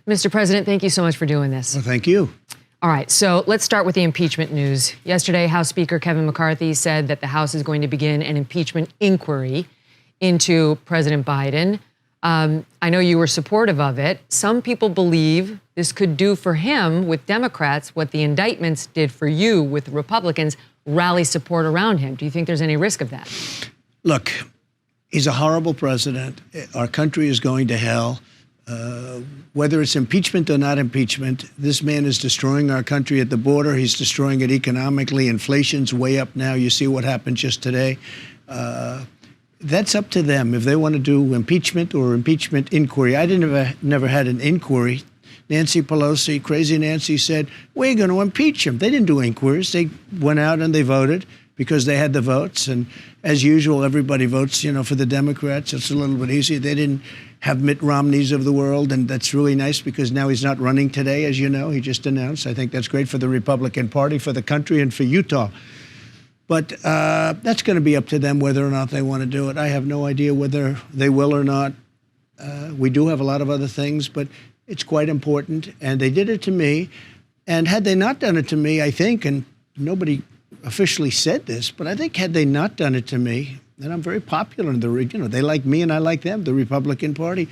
Mr. President, thank you so much for doing this. Well, thank you. All right, so let's start with the impeachment news. Yesterday, House Speaker Kevin McCarthy said that the House is going to begin an impeachment inquiry into President Biden. I know you were supportive of it. Some people believe this could do for him with Democrats what the indictments did for you with Republicans, rally support around him. Do you think there's any risk of that? Look, he's a horrible president. Our country is going to hell. Whether it's impeachment or not impeachment, this man is destroying our country at the border. He's destroying it economically. Inflation's way up now. You see what happened just today. That's up to them if they want to do impeachment or impeachment inquiry. I never had an inquiry. Nancy Pelosi, crazy Nancy, said, we're going to impeach him. They didn't do inquiries. They went out and they voted because they had the votes. And as usual, everybody votes, for the Democrats. It's a little bit easier. They didn't have Mitt Romneys of the world. And that's really nice because now he's not running today, as you know. He just announced. I think that's great for the Republican Party, for the country, and for Utah. But that's going to be up to them whether or not they want to do it. I have no idea whether they will or not. We do have a lot of other things, but it's quite important. And they did it to me. And had they not done it to me, I think, and nobody officially said this, but I think had they not done it to me, and I'm very popular in the region, they like me and I like them, the Republican Party,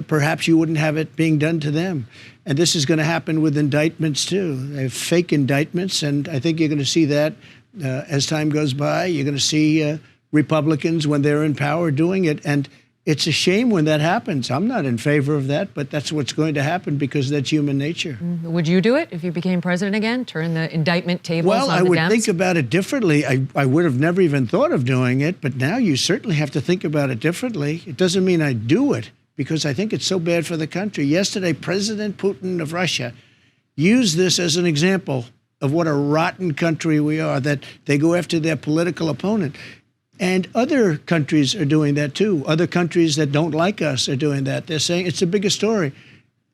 perhaps you wouldn't have it being done to them. And this is going to happen with indictments, too. They have fake indictments, and I think you're going to see that as time goes by. You're going to see Republicans, when they're in power, doing it. And it's a shame when that happens. I'm not in favor of that, but that's what's going to happen because that's human nature. Would you do it if you became president again? Turn the indictment tables on the Dems? Well, I would think about it differently. I would have never even thought of doing it, but now you certainly have to think about it differently. It doesn't mean I do it because I think it's so bad for the country. Yesterday, President Putin of Russia used this as an example of what a rotten country we are, that they go after their political opponent. And other countries are doing that, too. Other countries that don't like us are doing that. They're saying it's a bigger story.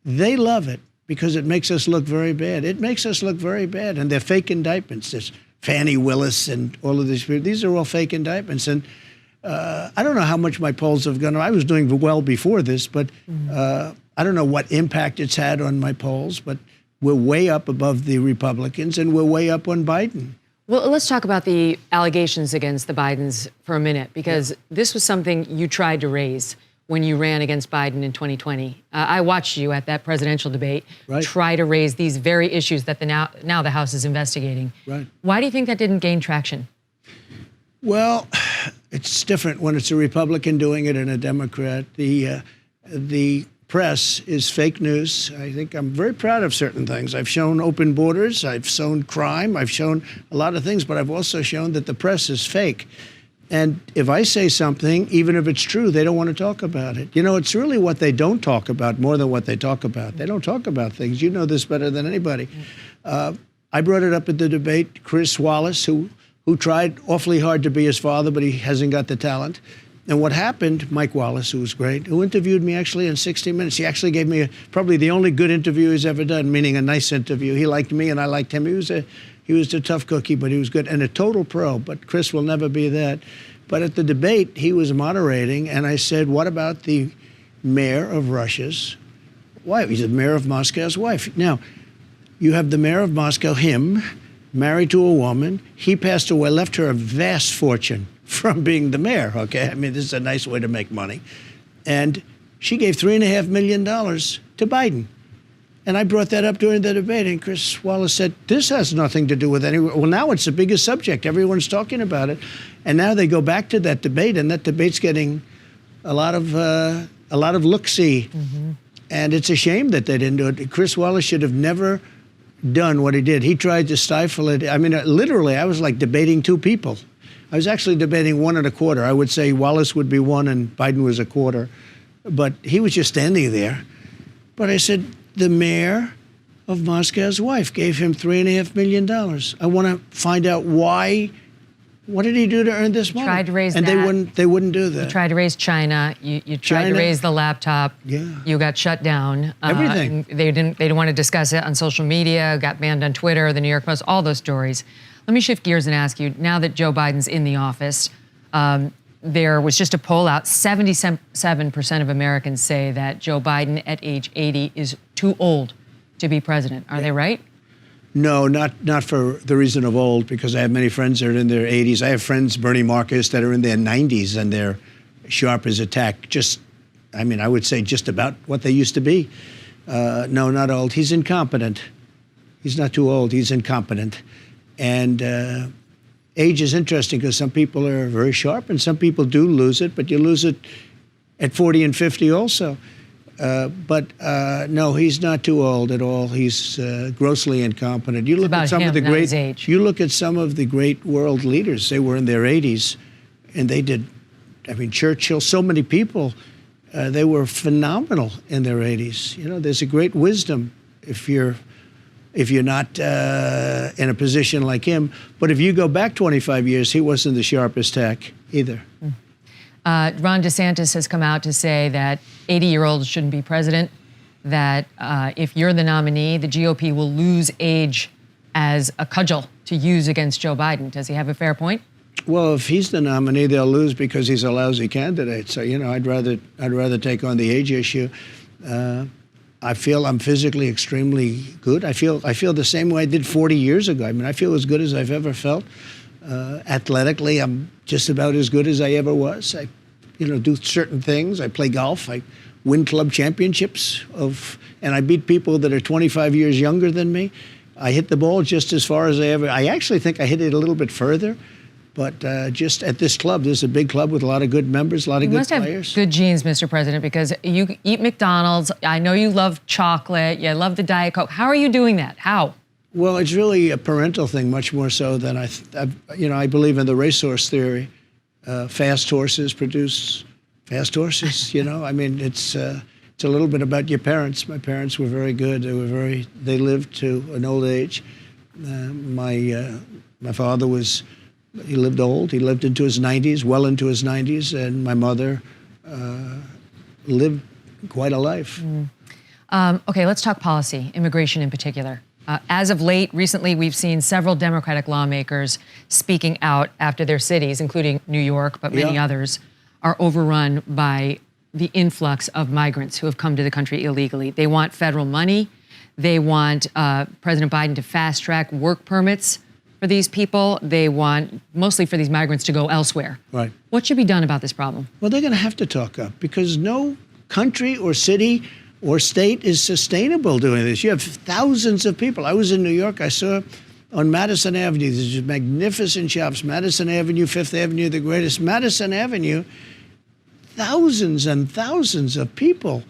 They love it because it makes us look very bad. It makes us look very bad. And they're fake indictments. There's Fannie Willis and all of these people. These are all fake indictments. And I don't know how much my polls have gone. I was doing well before this, but I don't know what impact it's had on my polls. But we're way up above the Republicans, and we're way up on Biden. Well, let's talk about the allegations against the Bidens for a minute, because this was something you tried to raise when you ran against Biden in 2020. I watched you at that presidential debate try to raise these very issues that now the House is investigating. Right. Why do you think that didn't gain traction? Well, it's different when it's a Republican doing it and a Democrat. The press is fake news. I think I'm very proud of certain things. I've shown open borders. I've shown crime. I've shown a lot of things, but I've also shown that the press is fake. And if I say something, even if it's true, they don't want to talk about it. It's really what they don't talk about more than what they talk about. They don't talk about things. You know this better than anybody. I brought it up at the debate. Chris Wallace, who tried awfully hard to be his father, but he hasn't got the talent. And what happened, Mike Wallace, who was great, who interviewed me actually in 60 Minutes. He actually gave me probably the only good interview he's ever done, meaning a nice interview. He liked me and I liked him. He was a tough cookie, but he was good and a total pro. But Chris will never be that. But at the debate, he was moderating, and I said, what about the mayor of Russia's wife? He's the mayor of Moscow's wife. Now, you have the mayor of Moscow, him, married to a woman. He passed away, left her a vast fortune from being the mayor, okay? I mean, this is a nice way to make money. And she gave $3.5 million to Biden. And I brought that up during the debate, and Chris Wallace said, this has nothing to do with anyone. Well, now it's the biggest subject. Everyone's talking about it. And now they go back to that debate, and that debate's getting a lot of look-see. And it's a shame that they didn't do it. Chris Wallace should have never done what he did. He tried to stifle it. I mean, literally, I was like debating two people. I was actually debating 1 1/4. I would say Wallace would be 1 and Biden was 1/4. But he was just standing there. But I said, the mayor of Moscow's wife gave him $3.5 million. I want to find out why. What did he do to earn this money? Tried to raise and that. they wouldn't do that. You tried to raise China. You tried to raise the laptop. Yeah. You got shut down. Everything. They didn't want to discuss it on social media. Got banned on Twitter, the New York Post, all those stories. Let me shift gears and ask you, now that Joe Biden's in the office, there was just a poll out, 77% of Americans say that Joe Biden at age 80 is too too old to be president. Are they right? No, not for the reason of old, because I have many friends that are in their 80s. I have friends, Bernie Marcus, that are in their 90s, and they're sharp as a tack. I would say just about what they used to be. No, not old. He's incompetent. He's not too old. He's incompetent. And age is interesting because some people are very sharp and some people do lose it, but you lose it at 40 and 50 also. No, he's not too old at all. He's grossly incompetent. You look at some of the great age. You look at some of the great world leaders. They were in their 80s, and they did. I mean, Churchill. So many people. They were phenomenal in their 80s. You know, there's a great wisdom if you're not in a position like him. But if you go back 25 years, he wasn't the sharpest tack either. Ron DeSantis has come out to say that 80-year-olds shouldn't be president, that if you're the nominee, the GOP will lose age as a cudgel to use against Joe Biden. Does he have a fair point? Well, if he's the nominee, they'll lose because he's a lousy candidate. So, you know, I'd rather take on the age issue. I feel I'm physically extremely good. I feel the same way I did 40 years ago. I mean, I feel as good as I've ever felt. Athletically, I'm just about as good as I ever was. I, do certain things. I play golf. I win club championships and I beat people that are 25 years younger than me. I hit the ball just as far as I actually think I hit it a little bit further. But just at this club, this is a big club with a lot of good members, a lot of good players. You must have good genes, Mr. President, because you eat McDonald's. I know you love chocolate. You love the Diet Coke. How are you doing that? How? Well, it's really a parental thing, much more so than I believe in the racehorse theory. Fast horses produce fast horses. I mean, it's a little bit about your parents. My parents were very good. They lived to an old age. My father he lived old. He lived into his 90s, well into his 90s, and my mother lived quite a life. Okay, let's talk policy, immigration in particular. As of late, recently, we've seen several Democratic lawmakers speaking out after their cities, including New York, but many others, are overrun by the influx of migrants who have come to the country illegally. They want federal money. They want President Biden to fast-track work permits for these people. They want, mostly for these migrants, to go elsewhere. Right. What should be done about this problem? Well, they're going to have to talk up because no country or city or state is sustainable doing this. You have thousands of people. I was in New York. I saw on Madison Avenue, these magnificent shops, Madison Avenue, Fifth Avenue, the greatest. Madison Avenue, thousands and thousands of people.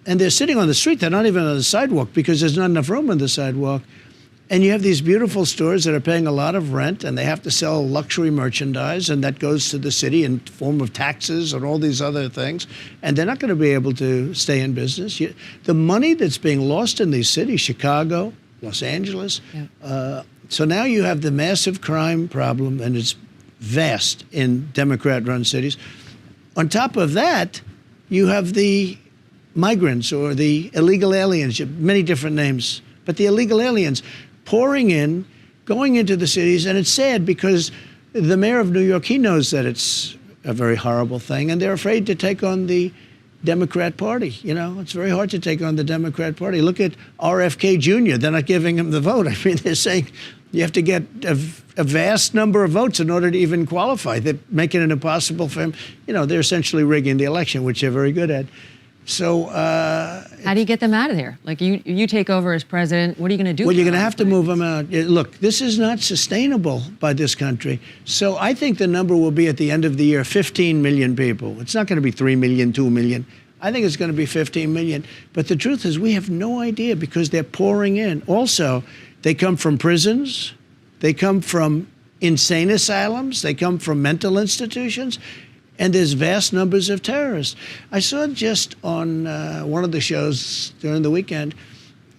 And they're sitting on the street. They're not even on the sidewalk because there's not enough room on the sidewalk. And you have these beautiful stores that are paying a lot of rent, and they have to sell luxury merchandise, and that goes to the city in form of taxes and all these other things. And they're not going to be able to stay in business. The money that's being lost in these cities, Chicago, Los Angeles. So now you have the massive crime problem, and it's vast in Democrat-run cities. On top of that, you have the migrants or the illegal aliens, many different names, but the illegal aliens pouring in, going into the cities, and it's sad because the mayor of New York, he knows that it's a very horrible thing, and they're afraid to take on the Democrat Party. It's very hard to take on the Democrat Party. Look at RFK Jr. They're not giving him the vote. I mean, they're saying you have to get a vast number of votes in order to even qualify. They're making it impossible for him. They're essentially rigging the election, which they're very good at. So how do you get them out of there? Like you take over as president, what are you going to do? Well, you're going to have to move them out. Look, this is not sustainable by this country. So I think the number will be at the end of the year 15 million people. It's not going to be 3 million, 2 million. I think it's going to be 15 million. But the truth is we have no idea because they're pouring in. Also, they come from prisons. They come from insane asylums. They come from mental institutions. And there's vast numbers of terrorists. I saw just on one of the shows during the weekend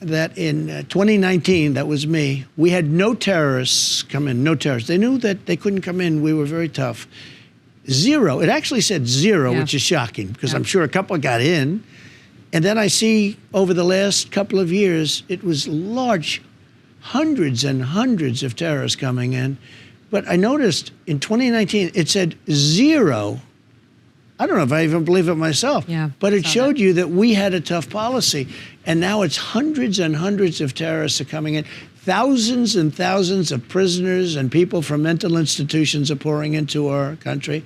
that in 2019, that was me, we had no terrorists come in, no terrorists. They knew that they couldn't come in. We were very tough. Zero. It actually said zero, which is shocking because I'm sure a couple got in. And then I see over the last couple of years, it was large, hundreds and hundreds of terrorists coming in. But I noticed in 2019, it said zero I don't know if I even believe it myself. Yeah, but it saw showed that. you that we had a tough policy. And now it's hundreds and hundreds of terrorists are coming in. Thousands and thousands of prisoners and people from mental institutions are pouring into our country.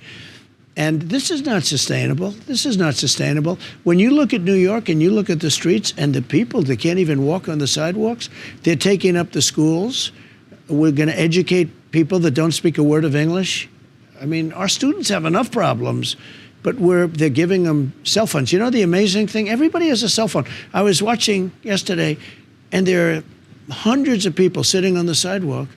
And this is not sustainable. This is not sustainable. When you look at New York and you look at the streets and the people that can't even walk on the sidewalks, they're taking up the schools. We're going to educate people that don't speak a word of English. I mean, our students have enough problems, but they're giving them cell phones. You know the amazing thing? Everybody has a cell phone. I was watching yesterday, and there are hundreds of people sitting on the sidewalk,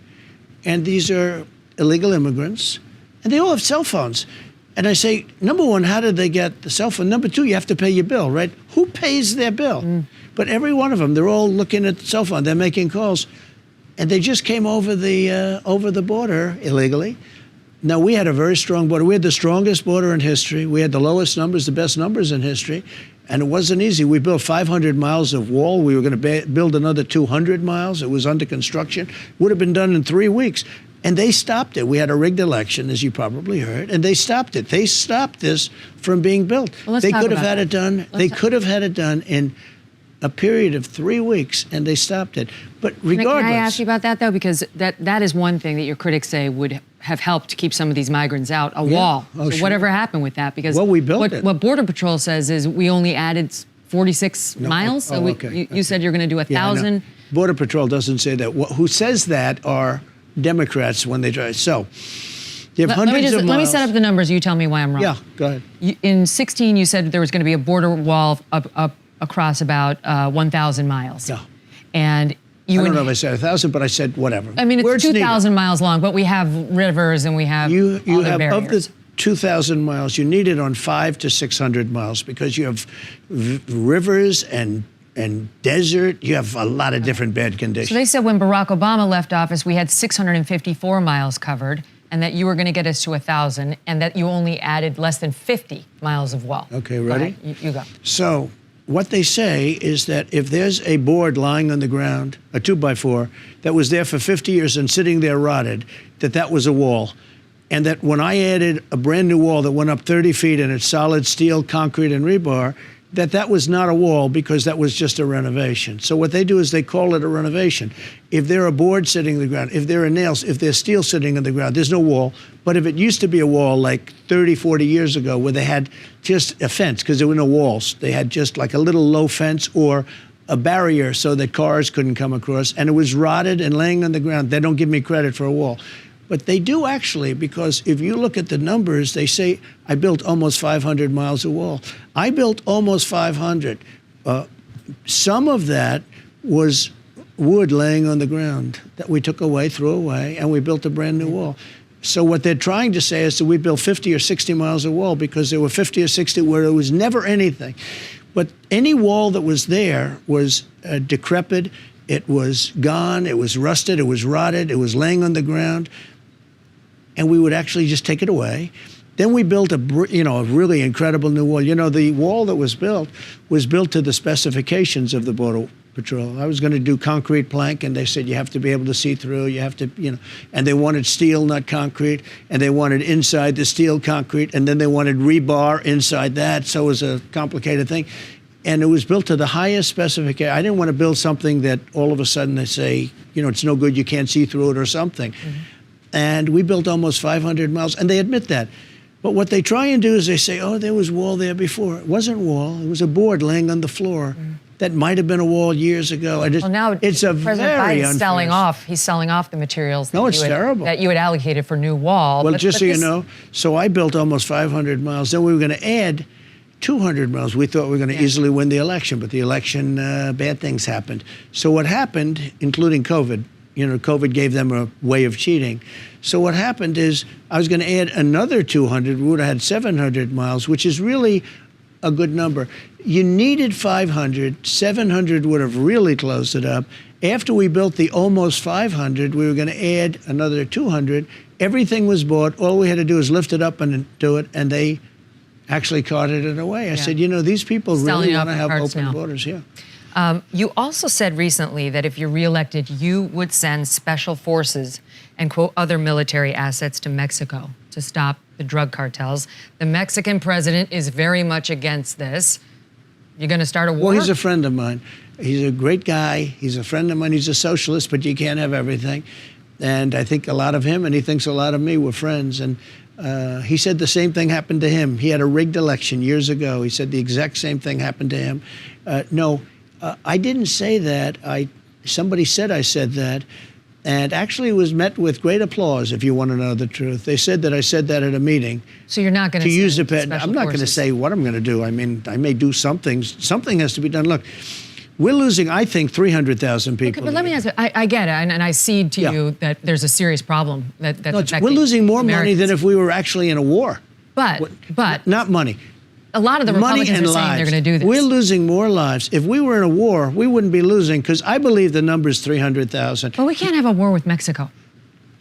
and these are illegal immigrants, and they all have cell phones. And I say, number one, how did they get the cell phone? Number two, you have to pay your bill, right? Who pays their bill? But every one of them, they're all looking at the cell phone. They're making calls. And they just came over the border illegally. Now, we had a very strong border. We had the strongest border in history. We had the lowest numbers, the best numbers in history. And it wasn't easy. We built 500 miles of wall. We were going to build another 200 miles. It was under construction. Would have been done in 3 weeks. And they stopped it. We had a rigged election, as you probably heard, and they stopped it. They stopped this from being built. Well, they could have had it done. They could have had it done in a period of 3 weeks, and they stopped it. But regardless, can I ask you about that though? Because that is one thing that your critics say would have helped to keep some of these migrants out. A wall. Oh, so sure. whatever happened with that? Because we built it. What Border Patrol says is we only added 46 miles. So okay. You said you're going to do 1,000. Yeah, Border Patrol doesn't say that. Who says that are Democrats when they drive. So you have hundreds of miles. Let me set up the numbers. You tell me why I'm wrong. Yeah, go ahead. In 2016, you said there was going to be a border wall up across about 1,000 miles. Yeah. And I don't know if I said 1,000, but I said whatever. I mean, it's 2,000 miles long, but we have rivers and we have you other have barriers. of the 2,000 miles, you need it on 500 to 600 miles because you have rivers and desert. You have a lot of different bad conditions. So they said when Barack Obama left office, we had 654 miles covered, and that you were going to get us to 1,000, and that you only added less than 50 miles of wall. Okay, ready? You go. So what they say is that if there's a board lying on the ground, a 2x4, that was there for 50 years and sitting there rotted, that was a wall. And that when I added a brand new wall that went up 30 feet and it's solid steel, concrete, and rebar, that was not a wall because that was just a renovation. So what they do is they call it a renovation. If there are boards sitting on the ground, if there are nails, if there's steel sitting on the ground, there's no wall. But if it used to be a wall like 30, 40 years ago where they had just a fence because there were no walls, they had just like a little low fence or a barrier so that cars couldn't come across, and it was rotted and laying on the ground, they don't give me credit for a wall. But they do actually, because if you look at the numbers, they say, I built almost 500 miles of wall. I built almost 500. Some of that was wood laying on the ground that we took away, threw away, and we built a brand new wall. So what they're trying to say is that we built 50 or 60 miles of wall because there were 50 or 60 where there was never anything. But any wall that was there was decrepit, it was gone, it was rusted, it was rotted, it was laying on the ground. And we would actually just take it away. Then we built a really incredible new wall. You know, the wall that was built to the specifications of the Border Patrol. I was going to do concrete plank, and they said you have to be able to see through. You have to, and they wanted steel, not concrete, and they wanted inside the steel concrete, and then they wanted rebar inside that. So it was a complicated thing. And it was built to the highest specification. I didn't want to build something that all of a sudden they say, it's no good, you can't see through it or something. Mm-hmm. And we built almost 500 miles, and they admit that. But what they try and do is they say, oh, there was wall there before. It wasn't wall. It was a board laying on the floor. That might have been a wall years ago. Well, now it's a President very Biden's unfair. he's selling off the materials terrible. that you had allocated for new wall. Well, just so you know, so I built almost 500 miles. Then we were going to add 200 miles. We thought we were going to easily win the election, but the election, bad things happened. So what happened, including COVID, COVID gave them a way of cheating. So what happened is I was going to add another 200. We would have had 700 miles, which is really a good number. You needed 500. 700 would have really closed it up. After we built the almost 500, we were going to add another 200. Everything was bought. All we had to do was lift it up and do it, and they actually carted it away. I said, these people really want to have open borders. Yeah. You also said recently that if you're reelected, you would send special forces and, quote, other military assets to Mexico. to stop the drug cartels. The Mexican president is very much against this. You're going to start a war? Well, he's a friend of mine. He's a great guy. He's a friend of mine. He's a socialist, but you can't have everything. And I think a lot of him, and he thinks a lot of me. We're friends. And he said the same thing happened to him. He had a rigged election years ago. He said the exact same thing happened to him. No, I didn't say that. Somebody said I said that. And actually it was met with great applause, if you want to know the truth. They said that I said that at a meeting. So you're not going to use the pen. I'm not going to say what I'm going to do. I mean, I may do something. Something has to be done. Look, we're losing, I think, 300,000 people. Okay, but let me ask you, I get it, and I cede to you that there's a serious problem that's affecting we're losing more Americans. money than if we were actually in a war. But not money. A lot of the Republicans are saying they're going to do this. We're losing more lives. If we were in a war, we wouldn't be losing, because I believe the number is 300,000. But we can't have a war with Mexico.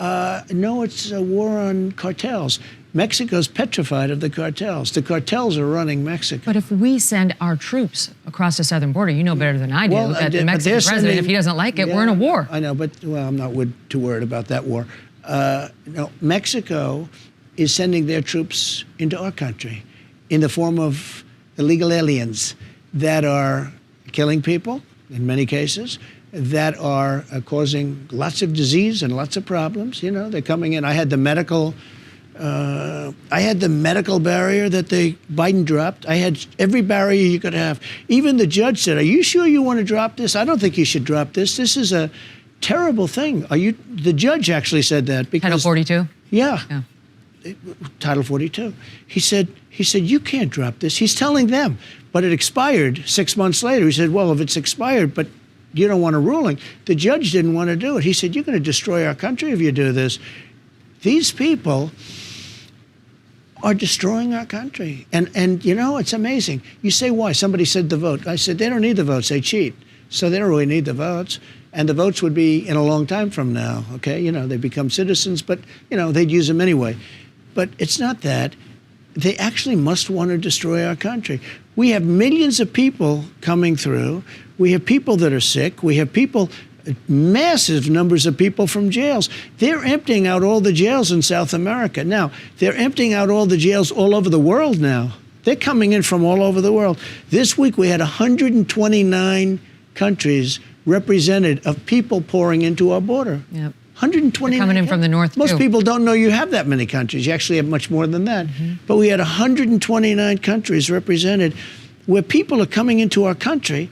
No, it's a war on cartels. Mexico's petrified of the cartels. The cartels are running Mexico. But if we send our troops across the southern border, you know better than I do that the Mexican president, if he doesn't like it, we're in a war. I know, but I'm not too worried about that war. No, Mexico is sending their troops into our country in the form of illegal aliens that are killing people, in many cases, that are causing lots of disease and lots of problems. You know, they're coming in. I had the medical barrier that Biden dropped. I had every barrier you could have. Even the judge said, "Are you sure you want to drop this? I don't think you should drop this. This is a terrible thing." The judge actually said that because Title 42? Yeah. Title 42. He said, you can't drop this. He's telling them, but it expired 6 months later. He said, well, if it's expired, but you don't want a ruling. The judge didn't want to do it. He said, you're going to destroy our country if you do this. These people are destroying our country. And you know, it's amazing. You say, why? Somebody said the vote. I said, they don't need the votes. They cheat. So they don't really need the votes. And the votes would be in a long time from now, okay? You know, they become citizens, but, you know, they'd use them anyway. But it's not that. They actually must want to destroy our country. We have millions of people coming through. We have people that are sick. We have massive numbers of people from jails. They're emptying out all the jails in South America. Now, they're emptying out all the jails all over the world now. They're coming in from all over the world. This week we had 129 countries represented of people pouring into our border. Yep. 129 coming in from the north, Most too. people don't know you have that many countries. You actually have much more than that. But we had 129 countries represented where people are coming into our country.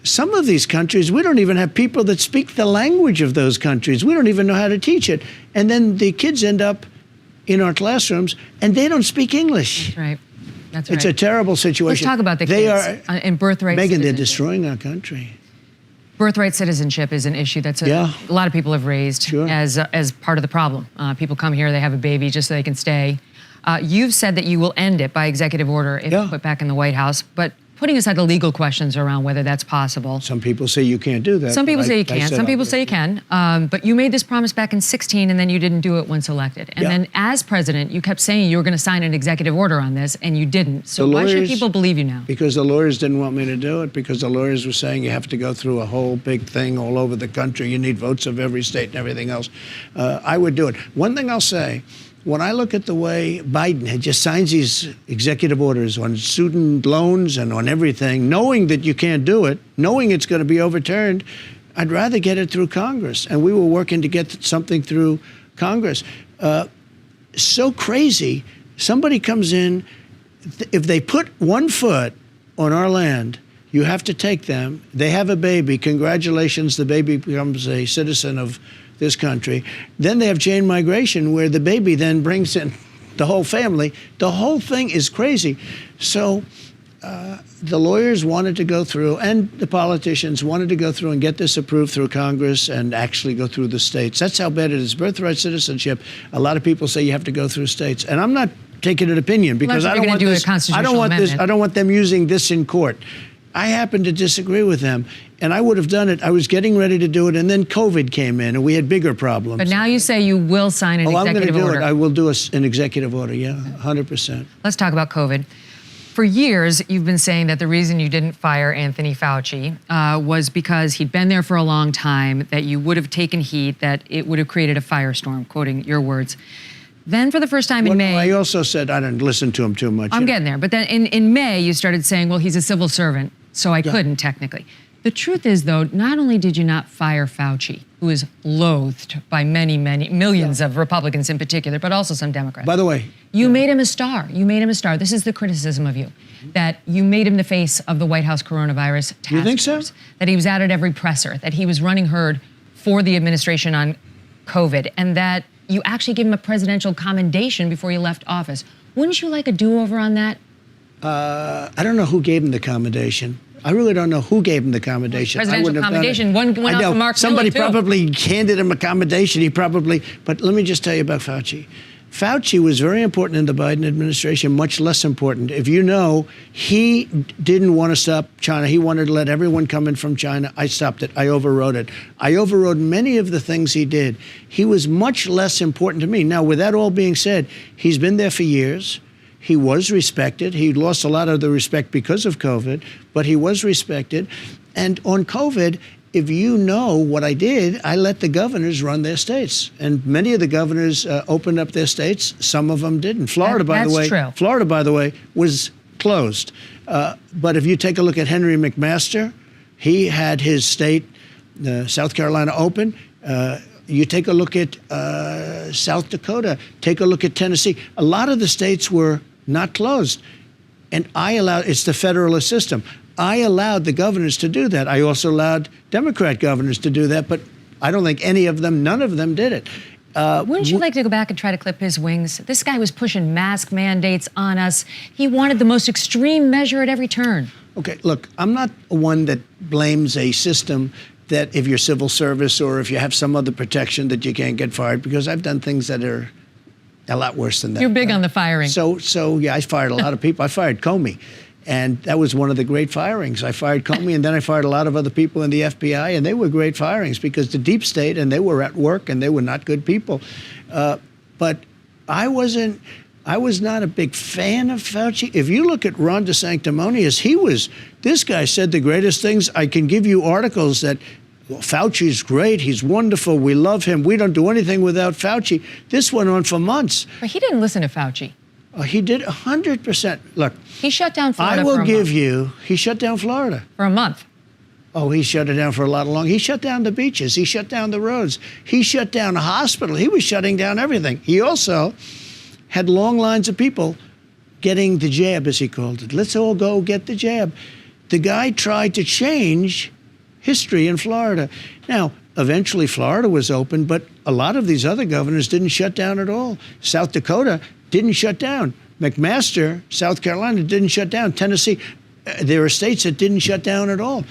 Some of these countries, we don't even have people that speak the language of those countries. We don't even know how to teach it. And then the kids end up in our classrooms, and they don't speak English. That's right. That's right. It's a terrible situation. Let's talk about the kids and birthright Megyn, they're citizenship. destroying our country. Birthright citizenship is an issue that's a lot of people have raised as part of the problem. People come here, they have a baby just so they can stay. You've said that you will end it by executive order if put back in the White House, but putting aside the legal questions around whether that's possible. Some people say you can't do that. Some people say you can't. Some people say you can. But you made this promise back in 2016, and then you didn't do it once elected. And then as president, you kept saying you were going to sign an executive order on this, and you didn't. So why should people believe you now? Because the lawyers didn't want me to do it, because the lawyers were saying you have to go through a whole big thing all over the country. You need votes of every state and everything else. I would do it. One thing I'll say, when I look at the way Biden had just signs these executive orders on student loans and on everything, knowing that you can't do it, knowing it's going to be overturned, I'd rather get it through Congress. And we were working to get something through Congress. So crazy. Somebody comes in, if they put 1 foot on our land, you have to take them. They have a baby. Congratulations, the baby becomes a citizen of this country. Then they have chain migration, where the baby then brings in the whole family. The whole thing is crazy. So the lawyers wanted to go through, and the politicians wanted to go through and get this approved through Congress and actually go through the states. That's how bad it is. Birthright citizenship, a lot of people say you have to go through states. And I'm not taking an opinion, because I don't want this. I don't want them using this in court. I happen to disagree with them, and I would have done it. I was getting ready to do it, and then COVID came in, and we had bigger problems. But now you say you will sign an executive order. I'm going to do it. I will do an executive order, 100%. Let's talk about COVID. For years, you've been saying that the reason you didn't fire Anthony Fauci was because he'd been there for a long time, that you would have taken heat, that it would have created a firestorm, quoting your words. Then for the first time in Well, May. I also said I didn't listen to him too much. I'm getting there. But then in May, you started saying, well, he's a civil servant, so I Yeah. couldn't technically. The truth is, though, not only did you not fire Fauci, who is loathed by many, millions of Republicans in particular, but also some Democrats. By the way, you made him a star. You made him a star. This is the criticism of you, that you made him the face of the White House coronavirus task You think so? force, that he was out at every presser, that he was running herd for the administration on COVID, and that you actually gave him a presidential commendation before he left office. Wouldn't you like a do-over on that? I don't know who gave him the commendation. I really don't know who gave him the commendation. Presidential commendation. One went out to Mark Somebody Miller, too. probably handed him a commendation. But let me just tell you about Fauci. Fauci was very important in the Biden administration, much less important. If you know, he didn't want to stop China. He wanted to let everyone come in from China. I stopped it. I overrode it. I overrode many of the things he did. He was much less important to me. Now, with that all being said, he's been there for years. He was respected. He lost a lot of the respect because of COVID, but he was respected. And on COVID, if you know what I did, I let the governors run their states. And many of the governors opened up their states. Some of them didn't. Florida, by the way, was closed. But if you take a look at Henry McMaster, he had his state, South Carolina, open. You take a look at South Dakota, take a look at Tennessee. A lot of the states were not closed. And it's the federalist system. I allowed the governors to do that. I also allowed Democrat governors to do that, but I don't think none of them did it. Wouldn't you like to go back and try to clip his wings? This guy was pushing mask mandates on us. He wanted the most extreme measure at every turn. Okay, look, I'm not one that blames a system that if you're civil service or if you have some other protection that you can't get fired, because I've done things that are a lot worse than that. You're big on the firing. So yeah, I fired a lot of people. I fired Comey, and that was one of the great firings. I fired Comey, and then I fired a lot of other people in the FBI, and they were great firings because the deep state, and they were at work, and they were not good people. But I was not a big fan of Fauci. If you look at Ron DeSanctimonious, this guy said the greatest things. I can give you articles that, well, Fauci's great, he's wonderful, we love him, we don't do anything without Fauci. This went on for months. But he didn't listen to Fauci. He did 100%. Look, he shut down Florida he shut down Florida. For a month. Oh, he shut it down for a lot longer. He shut down the beaches. He shut down the roads. He shut down a hospital. He was shutting down everything. He also had long lines of people getting the jab, as he called it. Let's all go get the jab. The guy tried to change history in Florida. Now, eventually Florida was open, but a lot of these other governors didn't shut down at all. South Dakota didn't shut down. McMaster, South Carolina, didn't shut down. Tennessee, there are states that didn't shut down at all.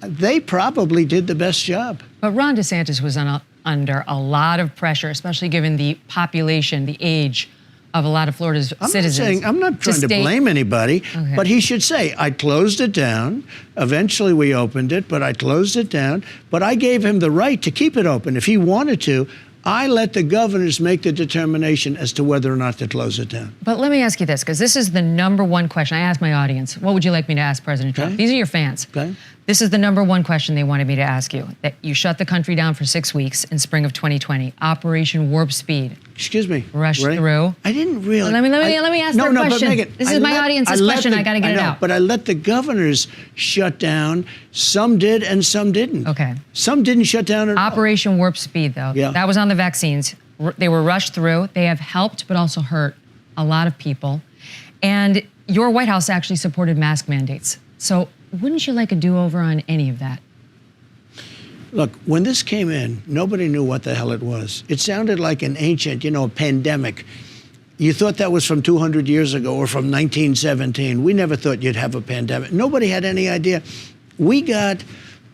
They probably did the best job. But Ron DeSantis was under a lot of pressure, especially given the population, the age of a lot of Florida's citizens. I'm not trying to blame anybody, but he should say, I closed it down. Eventually we opened it, but I closed it down. But I gave him the right to keep it open. If he wanted to, I let the governors make the determination as to whether or not to close it down. But let me ask you this, because this is the number one question. I asked my audience, what would you like me to ask President Trump? These are your fans. Okay. This is the number one question they wanted me to ask you. That you shut the country down for 6 weeks in spring of 2020. Operation Warp Speed. Excuse me. Rushed through. I didn't really. Let me ask their question. Megyn, this is my audience's question. I got to get it out. But I let the governors shut down. Some did and some didn't. Okay. Some didn't shut down at all. Operation Warp Speed, though. Yeah. That was on the vaccines. They were rushed through. They have helped, but also hurt a lot of people. And your White House actually supported mask mandates. So wouldn't you like a do-over on any of that? Look, when this came in, nobody knew what the hell it was. It sounded like an ancient, pandemic. You thought that was from 200 years ago or from 1917. We never thought you'd have a pandemic. Nobody had any idea. We got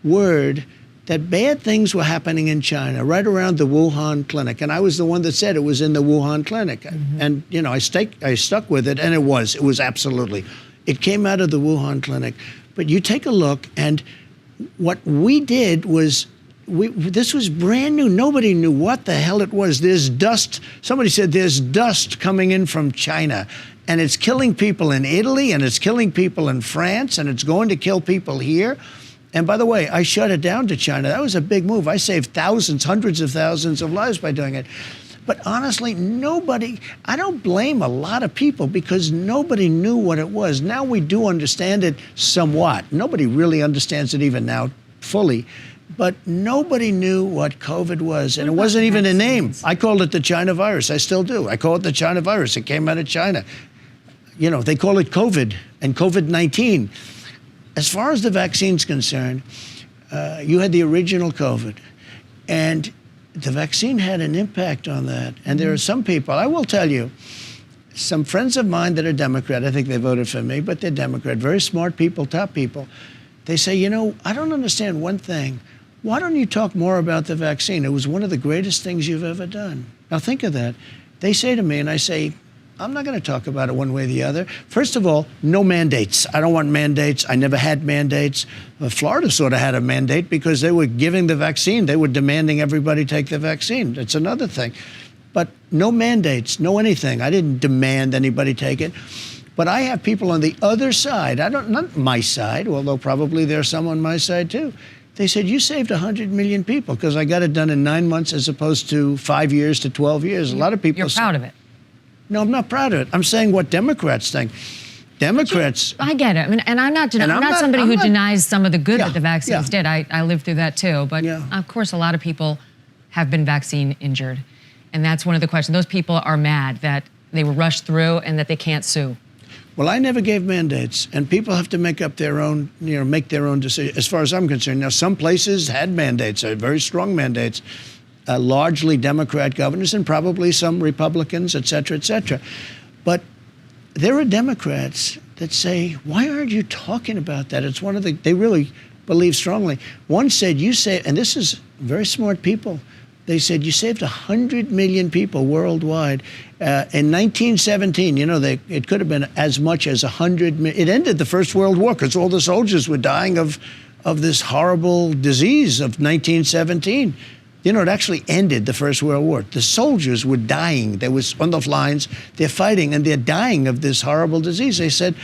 word that bad things were happening in China, right around the Wuhan clinic. And I was the one that said it was in the Wuhan clinic. Mm-hmm. And, I stuck with it, and it was absolutely. It came out of the Wuhan clinic. But you take a look, and what we did was, this was brand new. Nobody knew what the hell it was. There's dust. Somebody said there's dust coming in from China, and it's killing people in Italy, and it's killing people in France, and it's going to kill people here. And by the way, I shut it down to China. That was a big move. I saved thousands, hundreds of thousands of lives by doing it. But honestly, I don't blame a lot of people because nobody knew what it was. Now we do understand it somewhat. Nobody really understands it even now fully. But nobody knew what COVID was, and it wasn't even a name. I called it the China virus. I still do. I call it the China virus. It came out of China. You know, they call it COVID and COVID-19. As far as the vaccine's concerned, you had the original COVID, and the vaccine had an impact on that. And there are some people, I will tell you, some friends of mine that are Democrat, I think they voted for me, but they're Democrat, very smart people, top people. They say, you know, I don't understand one thing. Why don't you talk more about the vaccine? It was one of the greatest things you've ever done. Now think of that. They say to me, and I say, I'm not going to talk about it one way or the other. First of all, no mandates. I don't want mandates. I never had mandates. Florida sort of had a mandate because they were giving the vaccine. They were demanding everybody take the vaccine. That's another thing. But no mandates, no anything. I didn't demand anybody take it. But I have people on the other side, not my side, although probably there's some on my side too. They said, you saved 100 million people because I got it done in 9 months as opposed to 5 years to 12 years. A lot of people. You're proud of it. No, I'm not proud of it. I'm saying what Democrats think. Democrats. I get it. I mean, and I'm not somebody who denies some of the good that the vaccines did. I lived through that too. But of course, a lot of people have been vaccine injured. And that's one of the questions. Those people are mad that they were rushed through and that they can't sue. Well, I never gave mandates, and people have to make up their own, make their own decision, as far as I'm concerned. Now, some places had mandates, very strong mandates, largely Democrat governors and probably some Republicans, et cetera, et cetera. But there are Democrats that say, why aren't you talking about that? It's one of they really believe strongly. One said, and this is very smart people, they said, you saved 100 million people worldwide. In 1917, it could have been as much as 100 million. It ended the First World War because all the soldiers were dying of this horrible disease of 1917. It actually ended the First World War. The soldiers were dying. They was on the lines, they're fighting, and they're dying of this horrible disease. They said,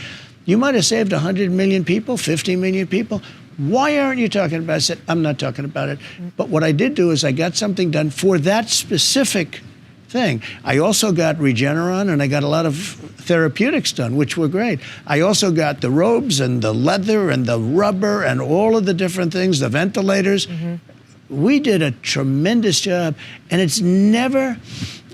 you might have saved 100 million people, 50 million people. Why aren't you talking about it? I said, I'm not talking about it. But what I did do is I got something done for that specific thing. I also got Regeneron, and I got a lot of therapeutics done, which were great. I also got the robes and the leather and the rubber and all of the different things, the ventilators. Mm-hmm. We did a tremendous job, and it's never,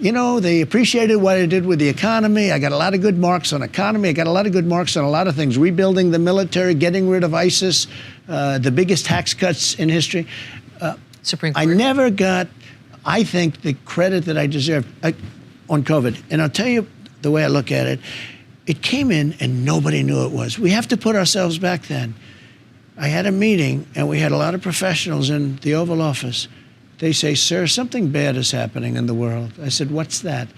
they appreciated what I did with the economy. I got a lot of good marks on economy. I got a lot of good marks on a lot of things, rebuilding the military, getting rid of ISIS, the biggest tax cuts in history. Supreme Court. I never got, I think, the credit that I deserved on COVID. And I'll tell you the way I look at it. It came in and nobody knew it was. We have to put ourselves back then. I had a meeting, and we had a lot of professionals in the Oval Office. They say, sir, something bad is happening in the world. I said, what's that?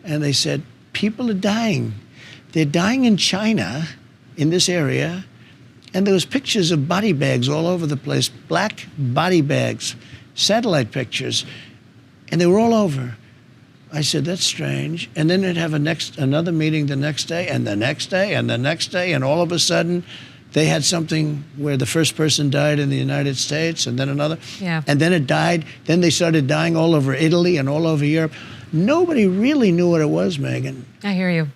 And they said, people are dying. They're dying in China, in this area, and there was pictures of body bags all over the place, black body bags, satellite pictures, and they were all over. I said, that's strange. And then they'd have another meeting the next day, and the next day, and the next day, and all of a sudden, they had something where the first person died in the United States, and then another. Yeah. And then it died. Then they started dying all over Italy and all over Europe. Nobody really knew what it was, Megyn. I hear you.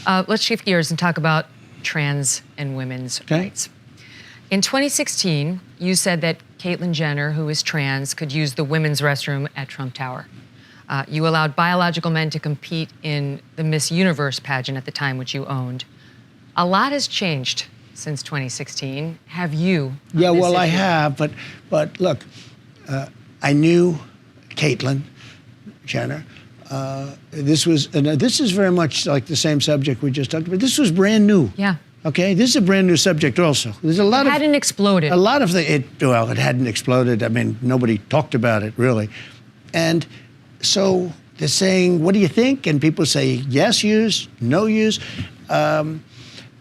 Let's shift gears and talk about trans and women's rights. In 2016, you said that Caitlyn Jenner, who is trans, could use the women's restroom at Trump Tower. You allowed biological men to compete in the Miss Universe pageant at the time, which you owned. A lot has changed since 2016. Have you? Yeah, well, issue? I have, but look, I knew Caitlyn Jenner. This is very much like the same subject we just talked about. This was brand new. Yeah. Okay, this is a brand new subject also. There's a lot it hadn't exploded. A lot of it hadn't exploded. I mean, nobody talked about it really. And so they're saying, what do you think? And people say, yes, use, no use.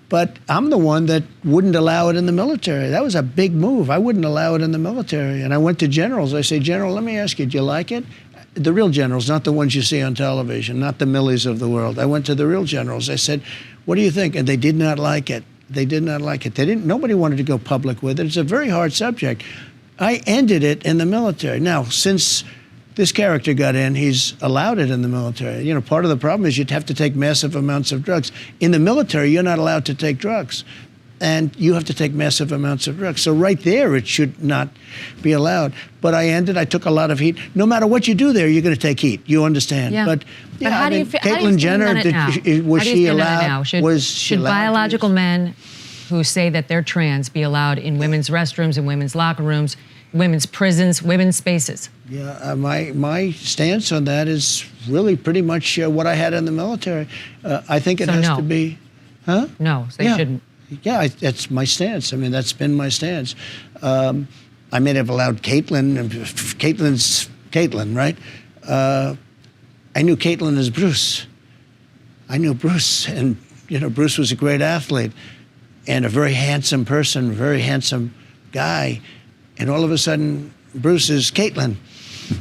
But I'm the one that wouldn't allow it in the military. That was a big move. I wouldn't allow it in the military. And I went to generals. I say, General, let me ask you, do you like it? The real generals, not the ones you see on television, not the Millies of the world. I went to the real generals. I said, what do you think? And they did not like it. They did not like it. Nobody wanted to go public with it. It's a very hard subject. I ended it in the military. Now, since this character got in, he's allowed it in the military. You know, part of the problem is you'd have to take massive amounts of drugs. In the military, you're not allowed to take drugs. And you have to take massive amounts of drugs. So right there, it should not be allowed. But I took a lot of heat. No matter what you do there, you're going to take heat. You understand? Yeah. But how do you feel? Caitlyn Jenner, was she allowed? Should biological men who say that they're trans be allowed in women's restrooms, in women's locker rooms, women's prisons, women's spaces? Yeah, my stance on that is really pretty much what I had in the military. I think it has to be, huh? No, they shouldn't. Yeah, that's my stance. I mean, that's been my stance. I may have allowed Caitlyn. Caitlyn's Caitlyn, right? I knew Caitlyn as Bruce. I knew Bruce, and you know, Bruce was a great athlete and a very handsome person, very handsome guy. And all of a sudden, Bruce is Caitlyn.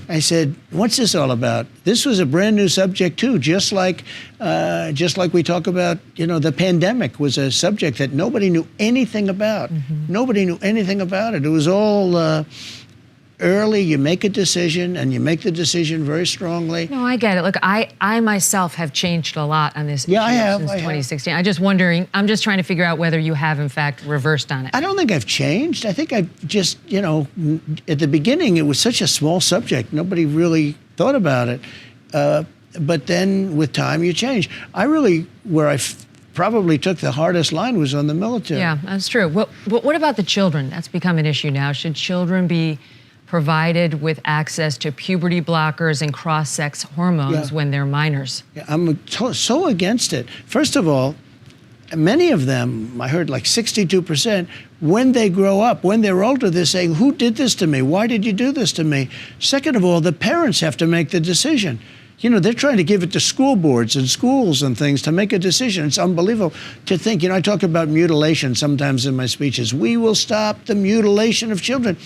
I said, "What's this all about?" This was a brand new subject too, just like we talk about. You know, the pandemic was a subject that nobody knew anything about. Mm-hmm. Nobody knew anything about it. It was all early. You make a decision, and you make the decision very strongly. No, I get it. Look, I myself have changed a lot on this issue since 2016. I'm just trying to figure out whether you have, in fact, reversed on it. I don't think I've changed. I think I've just, you know, at the beginning, it was such a small subject. Nobody really thought about it. But then with time, you change. Where I probably took the hardest line was on the military. Yeah, that's true. Well, what about the children? That's become an issue now. Should children be provided with access to puberty blockers and cross-sex hormones when they're minors? Yeah, I'm so against it. First of all, many of them, I heard like 62%, when they grow up, when they're older, they're saying, "Who did this to me? Why did you do this to me?" Second of all, the parents have to make the decision. You know, they're trying to give it to school boards and schools and things to make a decision. It's unbelievable to think. You know, I talk about mutilation sometimes in my speeches. We will stop the mutilation of children.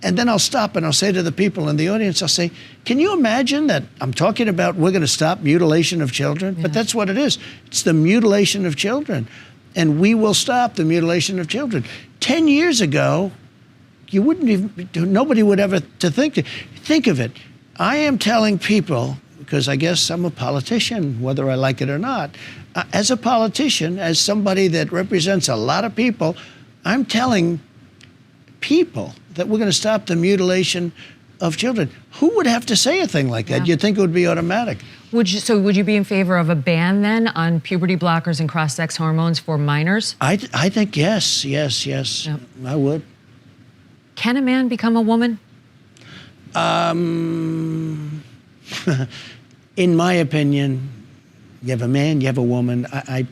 And then I'll stop and I'll say to the people in the audience, I'll say, "Can you imagine that I'm talking about we're going to stop mutilation of children?" Yeah. But that's what it is. It's the mutilation of children. And we will stop the mutilation of children. 10 years ago, nobody would ever think of it. I am telling people, because I guess I'm a politician, whether I like it or not. As a politician, as somebody that represents a lot of people, I'm telling people that we're going to stop the mutilation of children. Who would have to say a thing like that? You'd think it would be automatic. Would you be in favor of a ban then on puberty blockers and cross-sex hormones for minors? I think yes. Yep. I would. Can a man become a woman? In my opinion, you have a man, you have a woman. I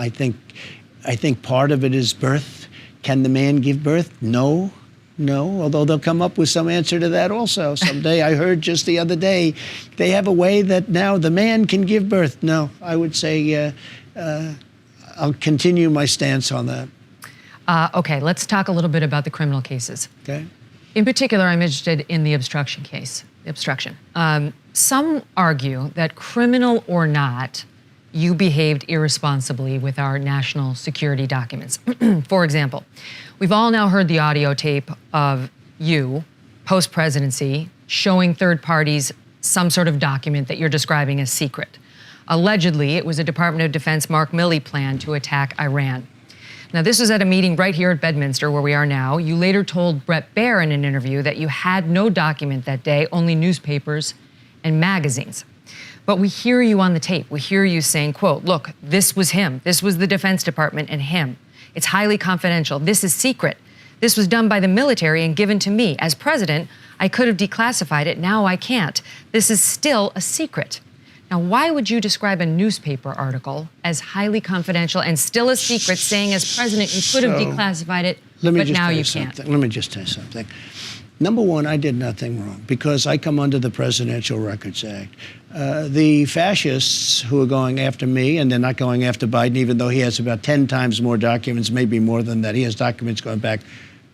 think part of it is birth. Can the man give birth? No, although they'll come up with some answer to that also someday. I heard just the other day, they have a way that now the man can give birth. No, I would say I'll continue my stance on that. Okay, let's talk a little bit about the criminal cases. Okay. In particular, I'm interested in the obstruction case. Some argue that, criminal or not, you behaved irresponsibly with our national security documents. For example, we've all now heard the audio tape of you, post-presidency, showing third parties some sort of document that you're describing as secret. Allegedly, it was a Department of Defense Mark Milley plan to attack Iran. Now, this was at a meeting right here at Bedminster, where we are now. You later told Bret Baier in an interview that you had no document that day, only newspapers and magazines. But we hear you on the tape. We hear you saying, quote, "Look, this was him. This was the Defense Department and him. It's highly confidential. This is secret. This was done by the military and given to me. As president, I could have declassified it. Now I can't. This is still a secret." Now, why would you describe a newspaper article as highly confidential and still a secret, saying as president you could have declassified it, but now you can't? Let me just tell you something. Number one, I did nothing wrong because I come under the Presidential Records Act. The fascists who are going after me, and they're not going after Biden, even though he has about 10 times more documents, maybe more than that. He has documents going back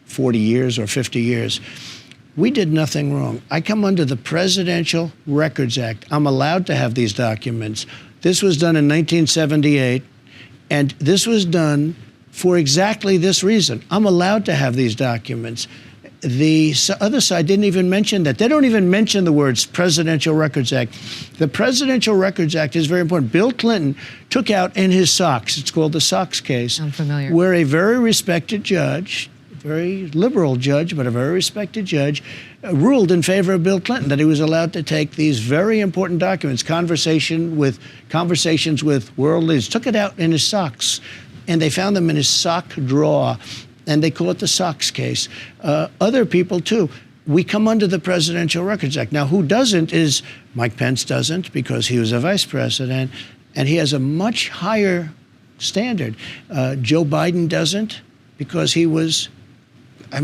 40 years or 50 years. We did nothing wrong. I come under the Presidential Records Act. I'm allowed to have these documents. This was done in 1978, and this was done for exactly this reason. I'm allowed to have these documents. the other side didn't even mention that. They don't even mention the words Presidential Records Act. The Presidential Records Act is very important. Bill Clinton took out in his Sox, it's called the Sox case, I'm familiar, where a very respected judge, very liberal judge, but a very respected judge, ruled in favor of Bill Clinton that he was allowed to take these very important documents, conversations with world leaders, took it out in his socks, and they found them in his sock drawer, and they call it the Sox case. Other people, too. We come under the Presidential Records Act. Now, who doesn't is Mike Pence doesn't, because he was a vice president, and he has a much higher standard. Joe Biden doesn't, because he was a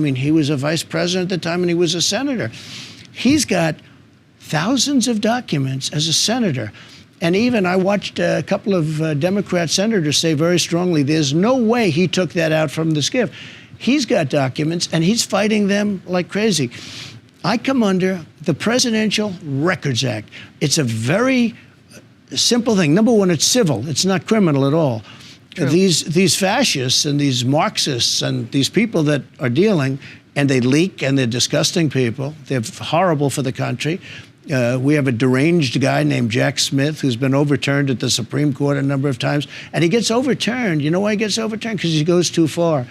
vice president at the time and he was a senator. He's got thousands of documents as a senator. And even I watched a couple of Democrat senators say very strongly, there's no way he took that out from the SCIF. He's got documents and he's fighting them like crazy. I come under the Presidential Records Act. It's a very simple thing. Number one, it's civil. It's not criminal at all. True. These fascists and these Marxists and these people that are dealing, and they leak, and they're disgusting people. They're horrible for the country. We have a deranged guy named Jack Smith who's been overturned at the Supreme Court a number of times, and he gets overturned. You know why he gets overturned? Because he goes too far.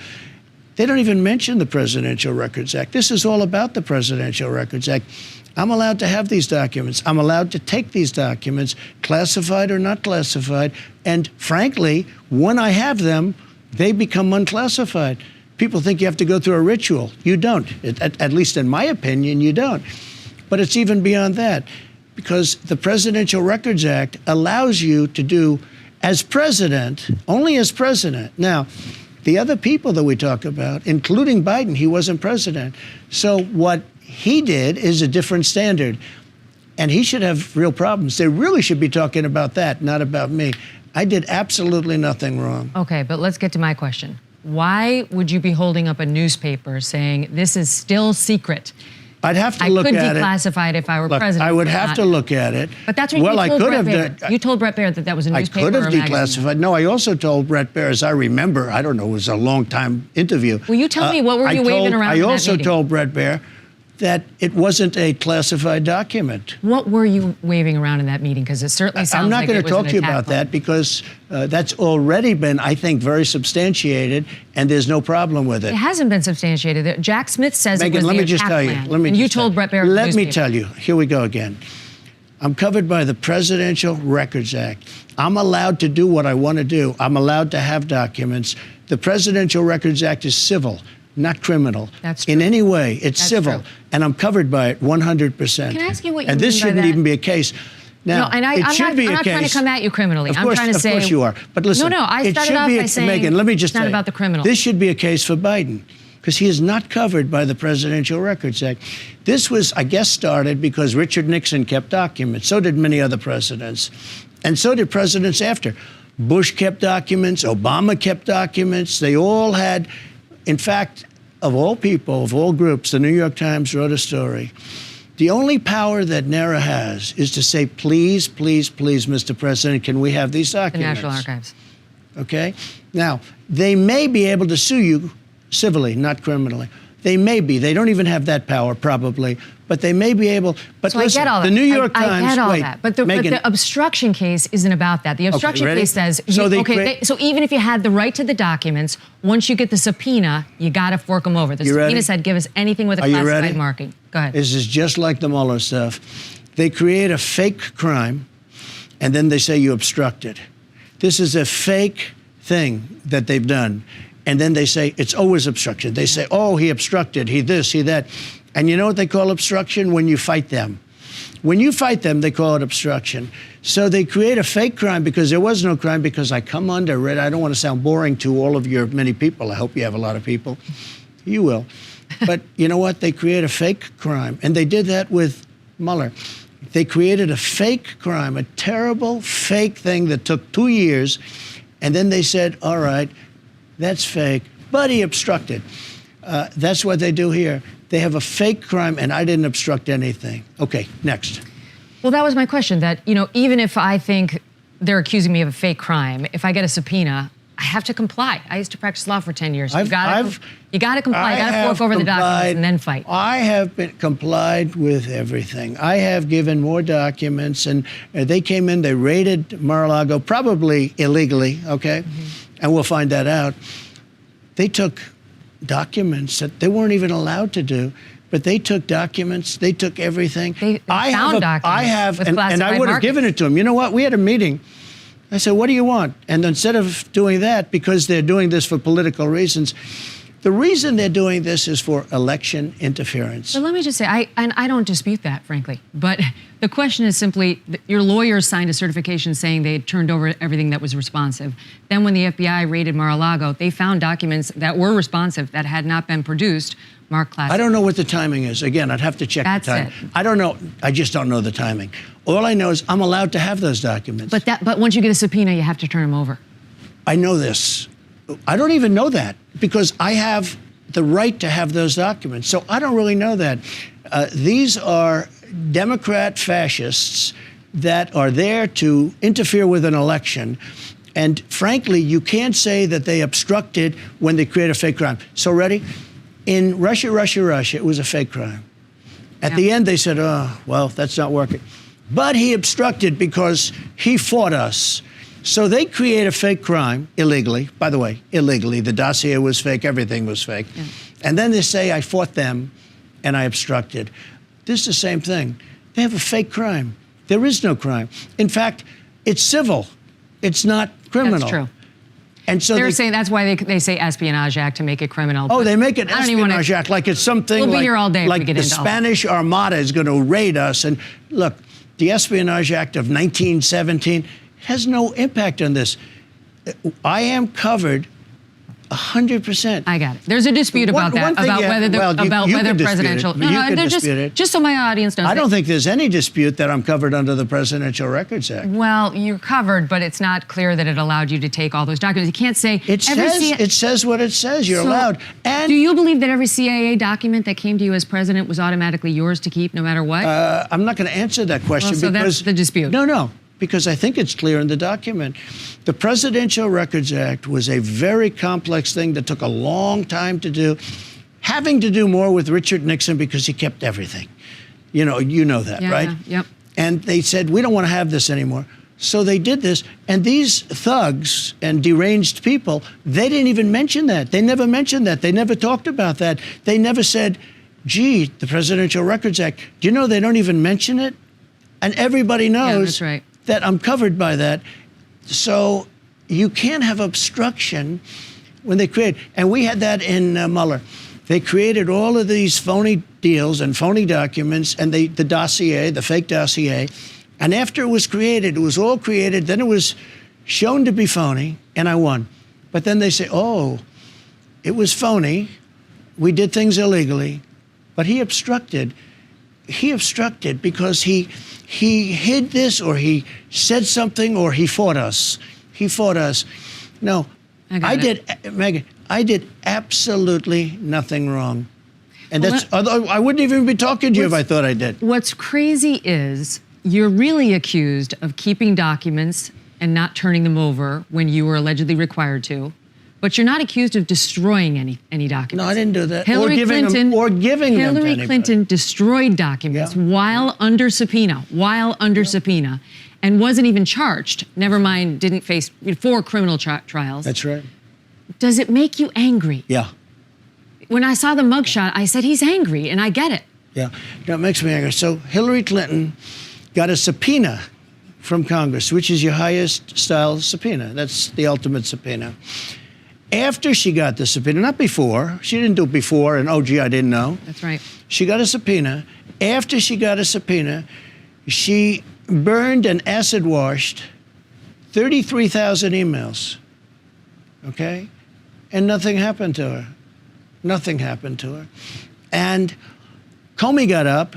They don't even mention the Presidential Records Act. This is all about the Presidential Records Act. I'm allowed to have these documents. I'm allowed to take these documents, classified or not classified. And frankly, when I have them, they become unclassified. People think you have to go through a ritual. You don't. At least in my opinion, you don't. But it's even beyond that, because the Presidential Records Act allows you to do, as president, only as president. Now, the other people that we talk about, including Biden, he wasn't president. So what he did is a different standard, and he should have real problems. They really should be talking about that, not about me. I did absolutely nothing wrong. Okay, but let's get to my question. Why would you be holding up a newspaper saying this is still secret? I'd have to look at it. I could declassify it if I were president. I would have to look at it. But that's what you told Brett Baer. You told Brett Baer that that was a newspaper or a magazine. I could have declassified. No, I also told Brett Baer, as I remember, I don't know, it was a long time interview. Will you tell me what were you waving around in that meeting? I also told Brett Baer that it wasn't a classified document. What were you waving around in that meeting? Because it certainly sounds like it was an attack. I'm not going to talk to you about that, because that's already been, I think, very substantiated, and there's no problem with it. It hasn't been substantiated. Jack Smith says Megyn, it was let the me just attack tell you. plan. And you told Brett Baer. Let me tell you. Here we go again. I'm covered by the Presidential Records Act. I'm allowed to do what I want to do. I'm allowed to have documents. The Presidential Records Act is civil, not criminal. That's true. In any way, it's That's civil. True. And I'm covered by it 100%. Can I ask you what you mean by that? And this shouldn't even be a case. Now, no, and I'm not trying to come at you criminally. Of course, I'm trying to say. Of course you are. But listen, I started off by saying Megyn, let me just it's not say, about the criminal. This should be a case for Biden, because he is not covered by the Presidential Records Act. This was, I guess, started because Richard Nixon kept documents. So did many other presidents. And so did presidents after. Bush kept documents. Obama kept documents. They all had, in fact, of all people, of all groups, the New York Times wrote a story. The only power that NARA has is to say, please, please, please, Mr. President, can we have these documents? The National Archives. Okay? Now, they may be able to sue you civilly, not criminally. They may be. They don't even have that power, probably. But they may be able. But so listen, I get all that. The New York Times. I get all that. But the obstruction case isn't about that. The obstruction case says, so even if you had the right to the documents, once you get the subpoena, you got to fork them over. The subpoena said, give us anything with a classified marking. Go ahead. This is just like the Mueller stuff. They create a fake crime, and then they say you obstructed. This is a fake thing that they've done. And then they say it's always obstruction. They say, oh, he obstructed, he this, he that. And you know what they call obstruction? When you fight them. When you fight them, they call it obstruction. So they create a fake crime because there was no crime, because I come under it. I don't want to sound boring to all of your many people. I hope you have a lot of people. You will. But you know what? They create a fake crime. And they did that with Mueller. They created a fake crime, a terrible fake thing that took 2 years. And then they said, all right, that's fake, but he obstructed. That's what they do here. They have a fake crime, and I didn't obstruct anything. Okay, next. Well, that was my question, that, even if I think they're accusing me of a fake crime, if I get a subpoena, I have to comply. I used to practice law for 10 years. You I've- got to comply. You got to fork over the documents and then fight. I have been complied with everything. I have given more documents, and they came in, they raided Mar-a-Lago, probably illegally, okay? And we'll find that out. They took documents that they weren't even allowed to do, but they took documents, they took everything. They found documents with and classified I would have markings. given it to them. You know what? We had a meeting. I said, what do you want? And instead of doing that, because they're doing this for political reasons, the reason they're doing this is for election interference. But let me just say, I don't dispute that, frankly. But the question is simply, your lawyers signed a certification saying they had turned over everything that was responsive. Then when the FBI raided Mar-a-Lago, they found documents that were responsive that had not been produced, marked classified. I don't know what the timing is. Again, I'd have to check That's the time. it. I don't know. I just don't know the timing. All I know is I'm allowed to have those documents. But once you get a subpoena, you have to turn them over. I know this. I don't even know that because I have the right to have those documents. So I don't really know that. These are Democrat fascists that are there to interfere with an election. And frankly, you can't say that they obstructed when they create a fake crime. So ready? In Russia, it was a fake crime. At the end, they said, oh, well, that's not working. But he obstructed because he fought us. So they create a fake crime illegally. By the way, illegally. The dossier was fake. Everything was fake. Yeah. And then they say, I fought them and I obstructed. This is the same thing. They have a fake crime. There is no crime. In fact, it's civil. It's not criminal. That's true. And so they're saying that's why they say Espionage Act to make it criminal. Oh, they make it Espionage Act like it's something we'll be here all day like if we get the into Spanish Armada is going to raid us. And look, the Espionage Act of 1917 has no impact on this. I am covered 100%. I got it. There's a dispute about that, about whether presidential. Just so my audience knows. I don't think there's any dispute that I'm covered under the Presidential Records Act. Well, you're covered, but it's not clear that it allowed you to take all those documents. You can't say it says what it says. You're allowed. And do you believe that every CIA document that came to you as president was automatically yours to keep, no matter what? I'm not going to answer that question so because that's the dispute. No. Because I think it's clear in the document. The Presidential Records Act was a very complex thing that took a long time to do, having to do more with Richard Nixon because he kept everything. You know that, right? Yeah, yep. And they said, we don't want to have this anymore. So they did this. And these thugs and deranged people, they didn't even mention that. They never mentioned that. They never talked about that. They never said, gee, the Presidential Records Act, do you know they don't even mention it? And everybody knows. Yeah, that's right. That I'm covered by that. So you can't have obstruction when they create. And we had that in Mueller. They created all of these phony deals and phony documents and the dossier, the fake dossier. And after it was created, it was all created. Then it was shown to be phony, and I won. But then they say, oh, it was phony. We did things illegally. But he obstructed. He obstructed because he hid this, or he said something, or he fought us. He fought us. No, Megyn, I did absolutely nothing wrong. And I wouldn't even be talking to you if I thought I did. What's crazy is you're really accused of keeping documents and not turning them over when you were allegedly required to. But you're not accused of destroying any documents. No, I didn't do that. Hillary giving them to anybody. Hillary Clinton destroyed documents while under subpoena, and wasn't even charged. Never mind, didn't face 4 criminal trials. That's right. Does it make you angry? Yeah. When I saw the mugshot, I said, he's angry, and I get it. Yeah, no, it makes me angry. So Hillary Clinton got a subpoena from Congress, which is your highest style subpoena. That's the ultimate subpoena. After she got the subpoena, not before. She didn't do it before, and oh, gee, I didn't know. That's right. She got a subpoena. After she got a subpoena, she burned and acid washed 33,000 emails, okay? And nothing happened to her. Nothing happened to her. And Comey got up,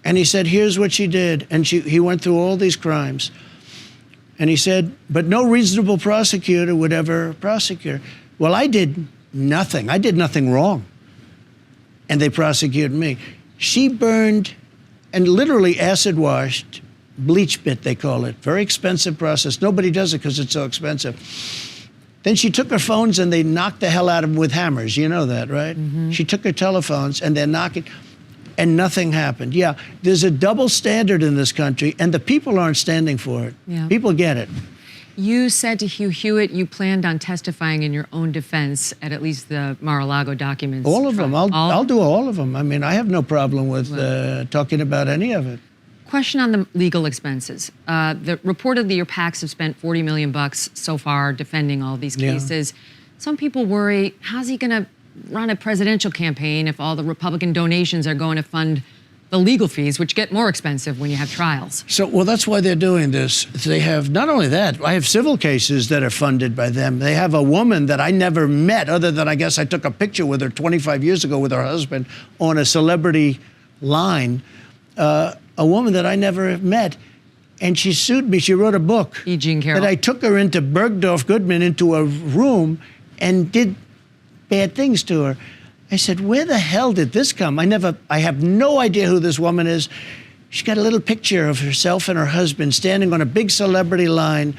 and he said, here's what she did. And he went through all these crimes. And he said, but no reasonable prosecutor would ever prosecute her. Well, I did nothing. I did nothing wrong. And they prosecuted me. She burned and literally acid washed, bleach bit, they call it. Very expensive process. Nobody does it because it's so expensive. Then she took her phones and they knocked the hell out of them with hammers. You know that, right? She took her telephones and they're knocking, and nothing happened. Yeah, there's a double standard in this country, and the people aren't standing for it. Yeah. People get it. You said to Hugh Hewitt you planned on testifying in your own defense at least the Mar-a-Lago documents. All of them. I'll do all of them. I mean, I have no problem with talking about any of it. Question on the legal expenses. Reportedly, your PACs have spent $40 million so far defending all these cases. Some people worry, how's he going to run a presidential campaign if all the Republican donations are going to fund the legal fees, which get more expensive when you have trials? So, well, that's why they're doing this. They have, not only that, I have civil cases that are funded by them. They have a woman that I never met, other than I guess I took a picture with her 25 years ago with her husband on a celebrity line. A woman that I never met, and she sued me. She wrote a book. E. Jean Carroll. That I took her into Bergdorf Goodman into a room and did bad things to her. I said, where the hell did this come? I have no idea who this woman is. She got a little picture of herself and her husband standing on a big celebrity line,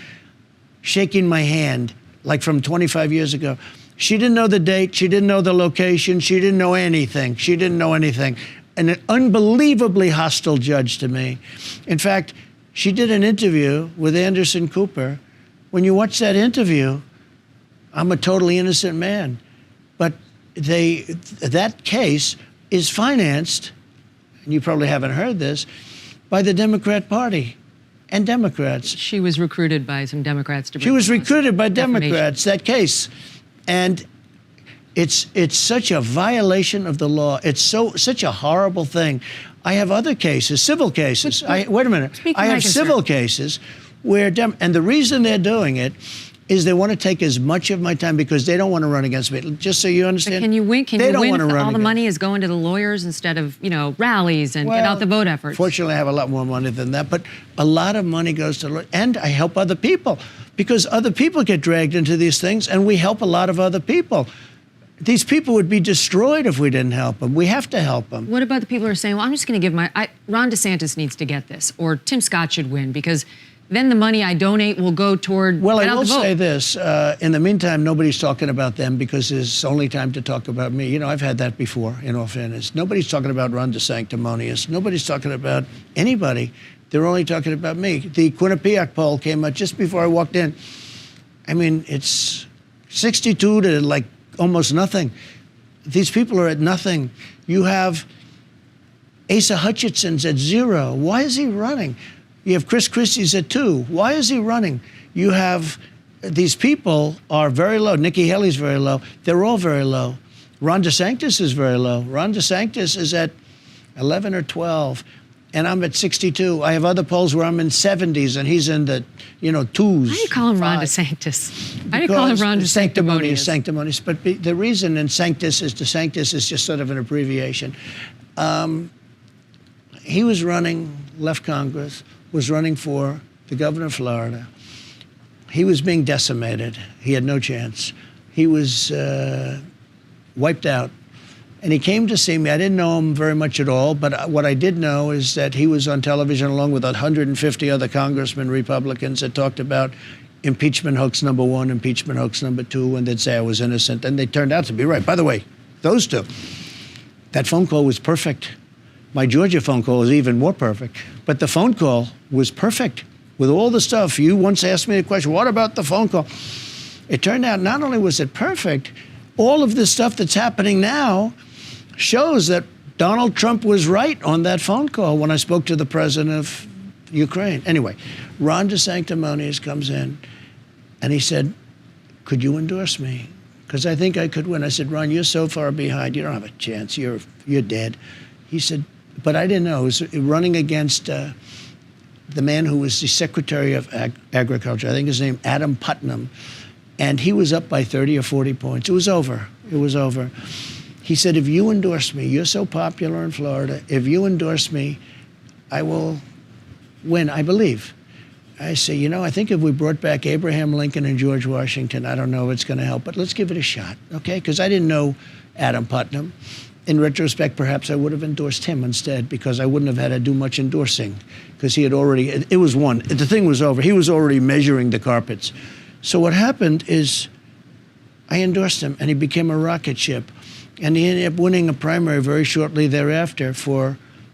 shaking my hand, like from 25 years ago. She didn't know the date. She didn't know the location. She didn't know anything. She didn't know anything. An unbelievably hostile judge to me. In fact, she did an interview with Anderson Cooper. When you watch that interview, I'm a totally innocent man. But that case is financed, and you probably haven't heard this, by the Democrat Party and Democrats. She was recruited by some Democrats to bring. She was recruited by defamation. Democrats, that case. And it's such a violation of the law. It's such a horrible thing. I have other cases, civil cases. Wait a minute. I have civil cases where, and the reason they're doing it is they want to take as much of my time because they don't want to run against me. Just so you understand. But can you win? Can they you don't win want to if run all the against. money is going to the lawyers instead of, rallies and get out the vote efforts? Fortunately, I have a lot more money than that. But a lot of money goes to lawyers. And I help other people because other people get dragged into these things, and we help a lot of other people. These people would be destroyed if we didn't help them. We have to help them. What about the people who are saying, well, I'm just going to give Ron DeSantis needs to get this, or Tim Scott should win, because then the money I donate will go toward Well, get I out will the vote. say this. In the meantime, nobody's talking about them because there's only time to talk about me. You know, I've had that before, in all fairness. Nobody's talking about Ron DeSanctimonious. Nobody's talking about anybody. They're only talking about me. The Quinnipiac poll came out just before I walked in. I mean, it's 62 to like almost nothing. These people are at nothing. You have Asa Hutchinson's at 0. Why is he running? You have Chris Christie's at 2. Why is he running? You have these people are very low. Nikki Haley's very low. They're all very low. Ron DeSantis is very low. Ron DeSantis is at 11 or 12, and I'm at 62. I have other polls where I'm in 70s, and he's in the 2s. Why do you call him Ron DeSantis? Why do you call him Ron DeSanctimonious? Sanctimonious. But the reason in Sanctus is DeSanctus is just sort of an abbreviation. He was running, left Congress, was running for the governor of Florida. He was being decimated. He had no chance. He was wiped out. And he came to see me. I didn't know him very much at all, but what I did know is that he was on television along with 150 other congressmen, Republicans, that talked about impeachment hoax number 1, impeachment hoax number 2, and they'd say I was innocent, and they turned out to be right. By the way, those two, that phone call was perfect. My Georgia phone call was even more perfect, but the phone call was perfect with all the stuff. You once asked me a question, what about the phone call? It turned out not only was it perfect, all of this stuff that's happening now shows that Donald Trump was right on that phone call when I spoke to the president of Ukraine. Anyway, Ron DeSanctimonious comes in, and he said, could you endorse me? Because I think I could win. I said, Ron, you're so far behind. You don't have a chance. You're dead. He said, but I didn't know. He was running against the man who was the Secretary of Agriculture. I think his name, Adam Putnam. And he was up by 30 or 40 points. It was over. It was over. He said, if you endorse me, you're so popular in Florida, if you endorse me, I will win, I believe. I say, I think if we brought back Abraham Lincoln and George Washington, I don't know if it's going to help, but let's give it a shot, okay? Because I didn't know Adam Putnam. In retrospect, perhaps I would have endorsed him instead because I wouldn't have had to do much endorsing because he had already, it was won. The thing was over. He was already measuring the carpets. So what happened is I endorsed him, and he became a rocket ship. And he ended up winning a primary very shortly thereafter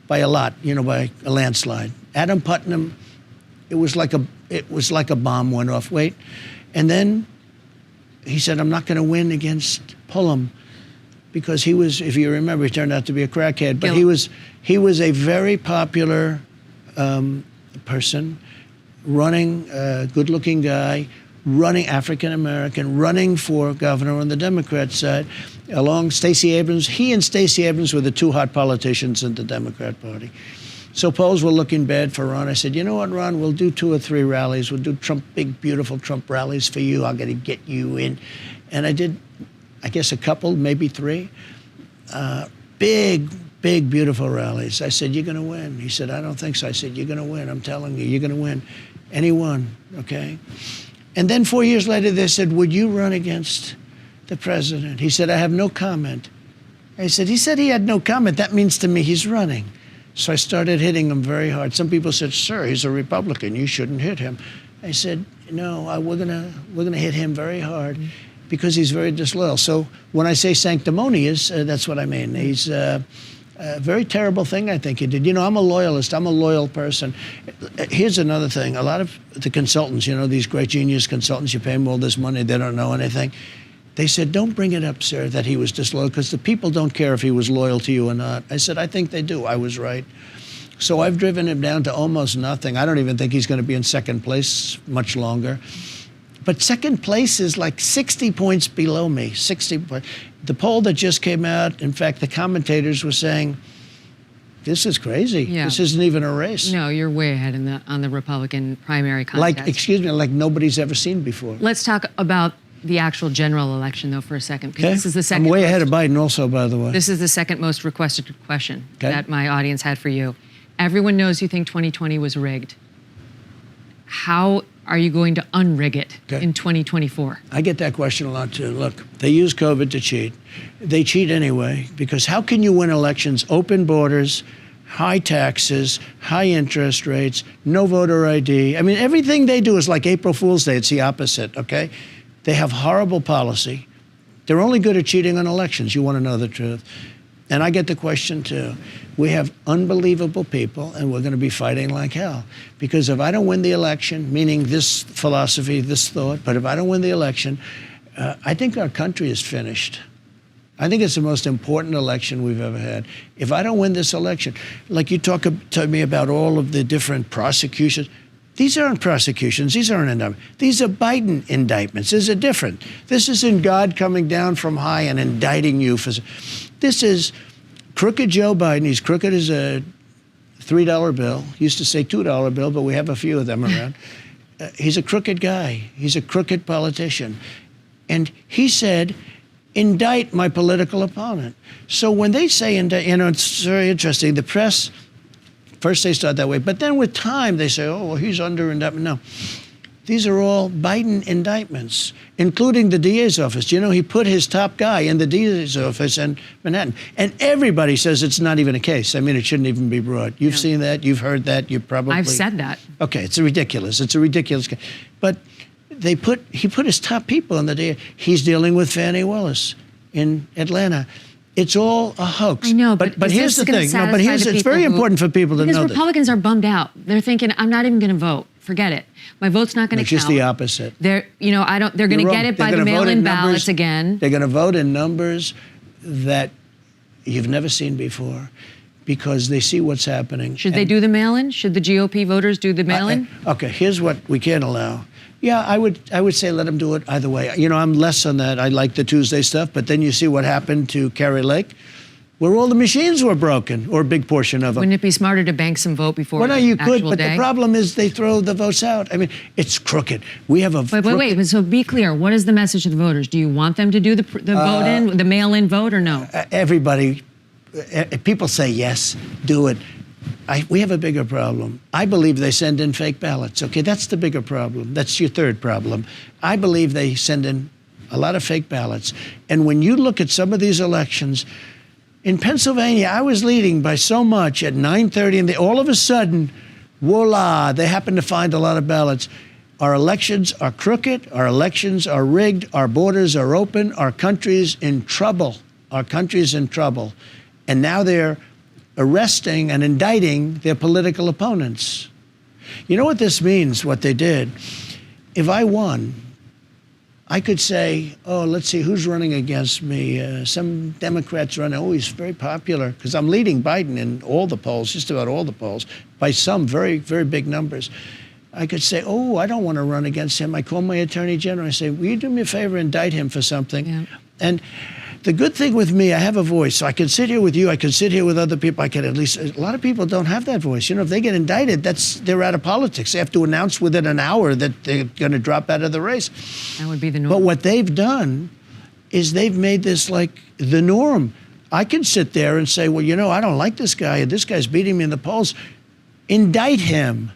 by a lot, by a landslide. Adam Putnam, it was like a bomb went off. Wait. And then he said, I'm not going to win against Pullum, because he was, if you remember, he turned out to be a crackhead, but he was a very popular person, running, good-looking guy, running African-American, running for governor on the Democrat side, along Stacey Abrams. He and Stacey Abrams were the two hot politicians in the Democrat Party. So polls were looking bad for Ron. I said, you know what, Ron, we'll do 2 or 3 rallies. We'll do big, beautiful Trump rallies for you. I'm going to get you in. And I did, I guess, a couple, maybe 3. Big, beautiful rallies. I said, you're going to win. He said, I don't think so. I said, you're going to win. I'm telling you, you're going to win. And he won, okay? And then 4 years later, they said, would you run against the president? He said, I have no comment. I said, he said he had no comment. That means to me he's running. So I started hitting him very hard. Some people said, sir, he's a Republican. You shouldn't hit him. I said, no, we're gonna hit him very hard because he's very disloyal. So when I say sanctimonious, that's what I mean. He's a very terrible thing I think he did. I'm a loyalist. I'm a loyal person. Here's another thing. A lot of the consultants, these great genius consultants, you pay them all this money, they don't know anything. They said, don't bring it up, sir, that he was disloyal, because the people don't care if he was loyal to you or not. I said, I think they do. I was right. So I've driven him down to almost nothing. I don't even think he's going to be in second place much longer. But second place is like 60 points below me, 60 points. The poll that just came out, in fact, the commentators were saying, this is crazy. Yeah. This isn't even a race. No, you're way ahead on the Republican primary contest. Like nobody's ever seen before. Let's talk about the actual general election, though, for a second. Because this is the second. I'm way ahead of Biden also, by the way. This is the second most requested question that my audience had for you. Everyone knows you think 2020 was rigged. How are you going to unrig it in 2024? I get that question a lot, too. Look, they use COVID to cheat. They cheat anyway, because how can you win elections? Open borders, high taxes, high interest rates, no voter ID. I mean, everything they do is like April Fool's Day. It's the opposite, okay? They have horrible policy. They're only good at cheating on elections. You want to know the truth. And I get the question, too. We have unbelievable people, and we're going to be fighting like hell. Because if I don't win the election, meaning this philosophy, this thought, but if I don't win the election, I think our country is finished. I think it's the most important election we've ever had. If I don't win this election, like you talk to me about all of the different prosecutions, these aren't prosecutions. These aren't indictments. These are Biden indictments. These are different. This isn't God coming down from high and indicting you for. This is crooked Joe Biden. He's crooked as a $3 bill. He used to say $2 bill, but we have a few of them around. He's a crooked guy. He's a crooked politician. And he said, indict my political opponent. So when they say indict, it's very interesting. The press, first they start that way, but then with time they say, oh, well, he's under indictment. No, these are all Biden indictments, including the DA's office. He put his top guy in the DA's office in Manhattan. And everybody says it's not even a case. I mean, it shouldn't even be brought. You've seen that. You've heard that. You probably. I've said that. Okay, it's ridiculous. It's a ridiculous case. But he put his top people in the DA. He's dealing with Fani Willis in Atlanta. It's all a hoax. I know, but here's the thing. No, but it's very important for people to know because Republicans are bummed out. They're thinking, I'm not even going to vote. Forget it. My vote's not going to count. It's just the opposite. They're going to get it by the mail-in ballots again. They're going to vote in numbers that you've never seen before because they see what's happening. Should they do the mail-in? Should the GOP voters do the mail-in? Okay, here's what we can't allow. Yeah, I would say let them do it either way. I'm less on that. I like the Tuesday stuff, but then you see what happened to Kari Lake, where all the machines were broken, or a big portion of them. Wouldn't it be smarter to bank some vote before the actual day? Well, no, you could, but the problem is they throw the votes out. I mean, it's crooked. We have a Wait. So be clear. What is the message to the voters? Do you want them to do the vote-in, the mail-in vote, or no? Everybody, people say yes, do it. We have a bigger problem. I believe they send in fake ballots. Okay, that's the bigger problem. That's your third problem. I believe they send in a lot of fake ballots. And when you look at some of these elections, in Pennsylvania, I was leading by so much at 9:30, and all of a sudden, voila, they happened to find a lot of ballots. Our elections are crooked. Our elections are rigged. Our borders are open. Our country's in trouble. Our country's in trouble. And now they're arresting and indicting their political opponents. You know what this means, what they did? If I won, I could say, oh, let's see, who's running against me? Some Democrats running. Oh, he's very popular, because I'm leading Biden in all the polls, just about all the polls, by some very, very big numbers. I could say, oh, I don't want to run against him. I call my attorney general. I say, will you do me a favor, indict him for something? Yeah. And the good thing with me, I have a voice. So I can sit here with you. I can sit here with other people. I can at least, a lot of people don't have that voice. You know, if they get indicted, they're out of politics. They have to announce within an hour that they're going to drop out of the race. That would be the norm. But what they've done is they've made this like the norm. I can sit there and say, well, you know, I don't like this guy. This guy's beating me in the polls. Indict him.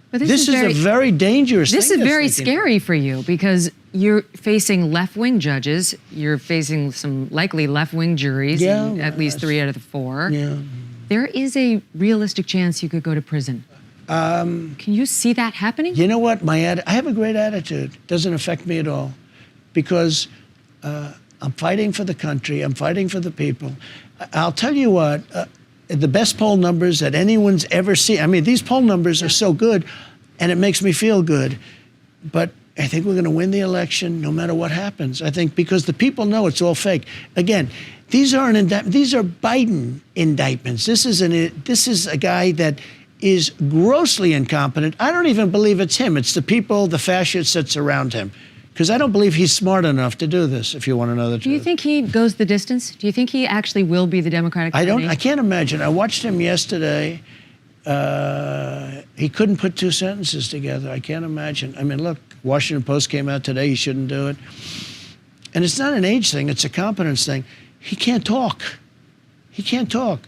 But this is a very dangerous thing. This is very scary for you, because you're facing left-wing judges. You're facing some likely left-wing juries, in at least 3 out of the 4. Yeah. There is a realistic chance you could go to prison. Can you see that happening? You know what? I have a great attitude. It doesn't affect me at all, because I'm fighting for the country. I'm fighting for the people. I'll tell you what. The best poll numbers that anyone's ever seen. I mean, these poll numbers are so good, and it makes me feel good. But I think we're going to win the election no matter what happens. I think because the people know it's all fake. Again, these are Biden indictments. This is a guy that is grossly incompetent. I don't even believe it's him. It's the people, the fascists that surround him. Because I don't believe he's smart enough to do this, if you want to know the truth. Do you think he goes the distance? Do you think he actually will be the Democratic nominee? I can't imagine. I watched him yesterday. He couldn't put 2 sentences together. I can't imagine. I mean, look, Washington Post came out today. He shouldn't do it. And it's not an age thing. It's a competence thing. He can't talk. He can't talk.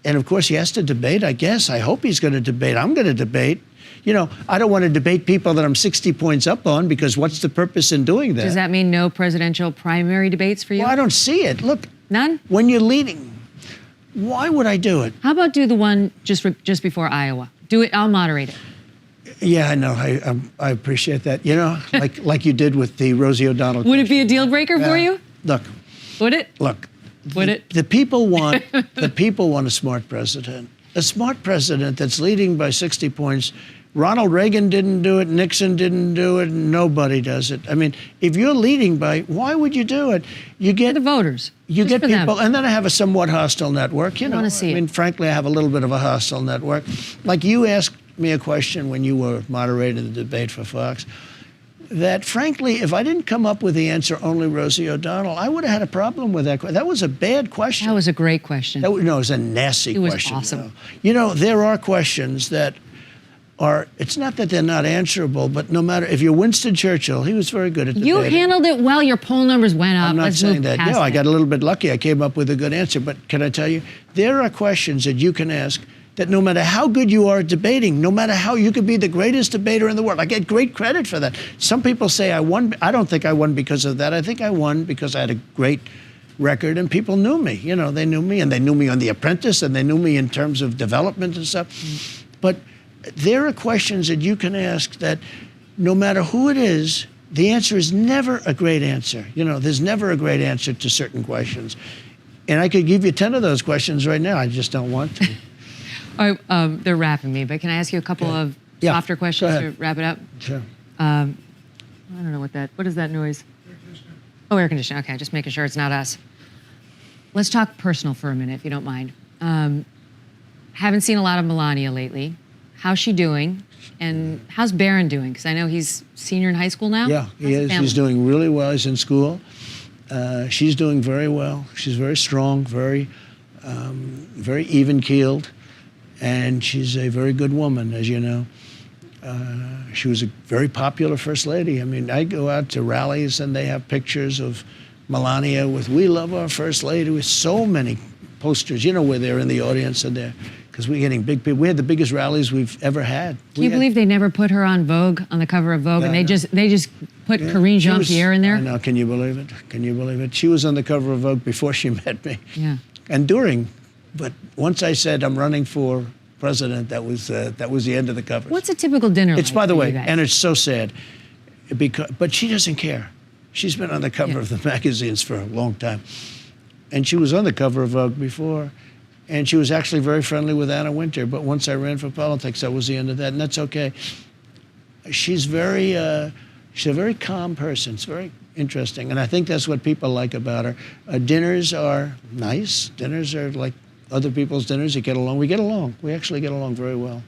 And, of course, he has to debate, I guess. I hope he's going to debate. I'm going to debate. You know, I don't want to debate people that I'm 60 points up on, because what's the purpose in doing that? Does that mean no presidential primary debates for you? Well, I don't see it. Look. None? When you're leading, why would I do it? How about do the one just before Iowa? Do it. I'll moderate it. Yeah, I know. I appreciate that. You know, like you did with the Rosie O'Donnell. Would it be a deal breaker for you? Look. Would it? Look. Would it? The people want a smart president. A smart president that's leading by 60 points. Ronald Reagan didn't do it. Nixon didn't do it. Nobody does it. I mean, if you're leading by, why would you do it? You get the voters. You get people, them. and then I have a somewhat hostile network. You know, I want to see I mean, frankly, I have a little bit of a hostile network. Like you asked me a question when you were moderating the debate for Fox. That, frankly, if I didn't come up with the answer only Rosie O'Donnell, I would have had a problem with that. That was a bad question. That was a great question. No, it was a nasty question. It was awesome. You know, there are questions that are, it's not that they're not answerable, but no matter, if you're Winston Churchill, he was very good at debating. You handled it well. Your poll numbers went up. I'm not saying that. No, I got a little bit lucky. I came up with a good answer. But can I tell you, there are questions that you can ask that no matter how good you are at debating, no matter how you could be the greatest debater in the world. I get great credit for that. Some people say I won. I don't think I won because of that. I think I won because I had a great record and people knew me. You know, they knew me, and they knew me on The Apprentice, and they knew me in terms of development and stuff. But there are questions that you can ask that no matter who it is, the answer is never a great answer. You know, there's never a great answer to certain questions. And I could give you 10 of those questions right now. I just don't want to. All right, they're wrapping me, but can I ask you a couple of softer questions to wrap it up? Sure. I don't know what is that noise? Air conditioner. Oh, air conditioner. Okay, just making sure it's not us. Let's talk personal for a minute, if you don't mind. Haven't seen a lot of Melania lately. How's she doing? And how's Barron doing? Because I know he's senior in high school now. Yeah, he is. He's doing really well. He's in school. She's doing very well. She's very strong, very even-keeled, and she's a very good woman, as you know. She was a very popular first lady. I mean, I go out to rallies and they have pictures of Melania with "We love our first lady" with so many posters. You know, where they're in the audience and they're, because we're getting big people. We had the biggest rallies we've ever had. Can you believe they never put her on Vogue, on the cover of Vogue, and they just put Corinne Jean-Pierre in there? I know. Can you believe it? Can you believe it? She was on the cover of Vogue before she met me. Yeah. And during, but once I said I'm running for president, that was the end of the cover. What's a typical dinner It's, like by the for way, you guys? and it's so sad, but she doesn't care. She's been on the cover of the magazines for a long time. And she was on the cover of Vogue before. And she was actually very friendly with Anna Wintour. But once I ran for politics, that was the end of that. And that's okay. She's a very calm person. It's very interesting. And I think that's what people like about her. Dinners are nice. Dinners are like other people's dinners. You get along. We get along. We actually get along very well.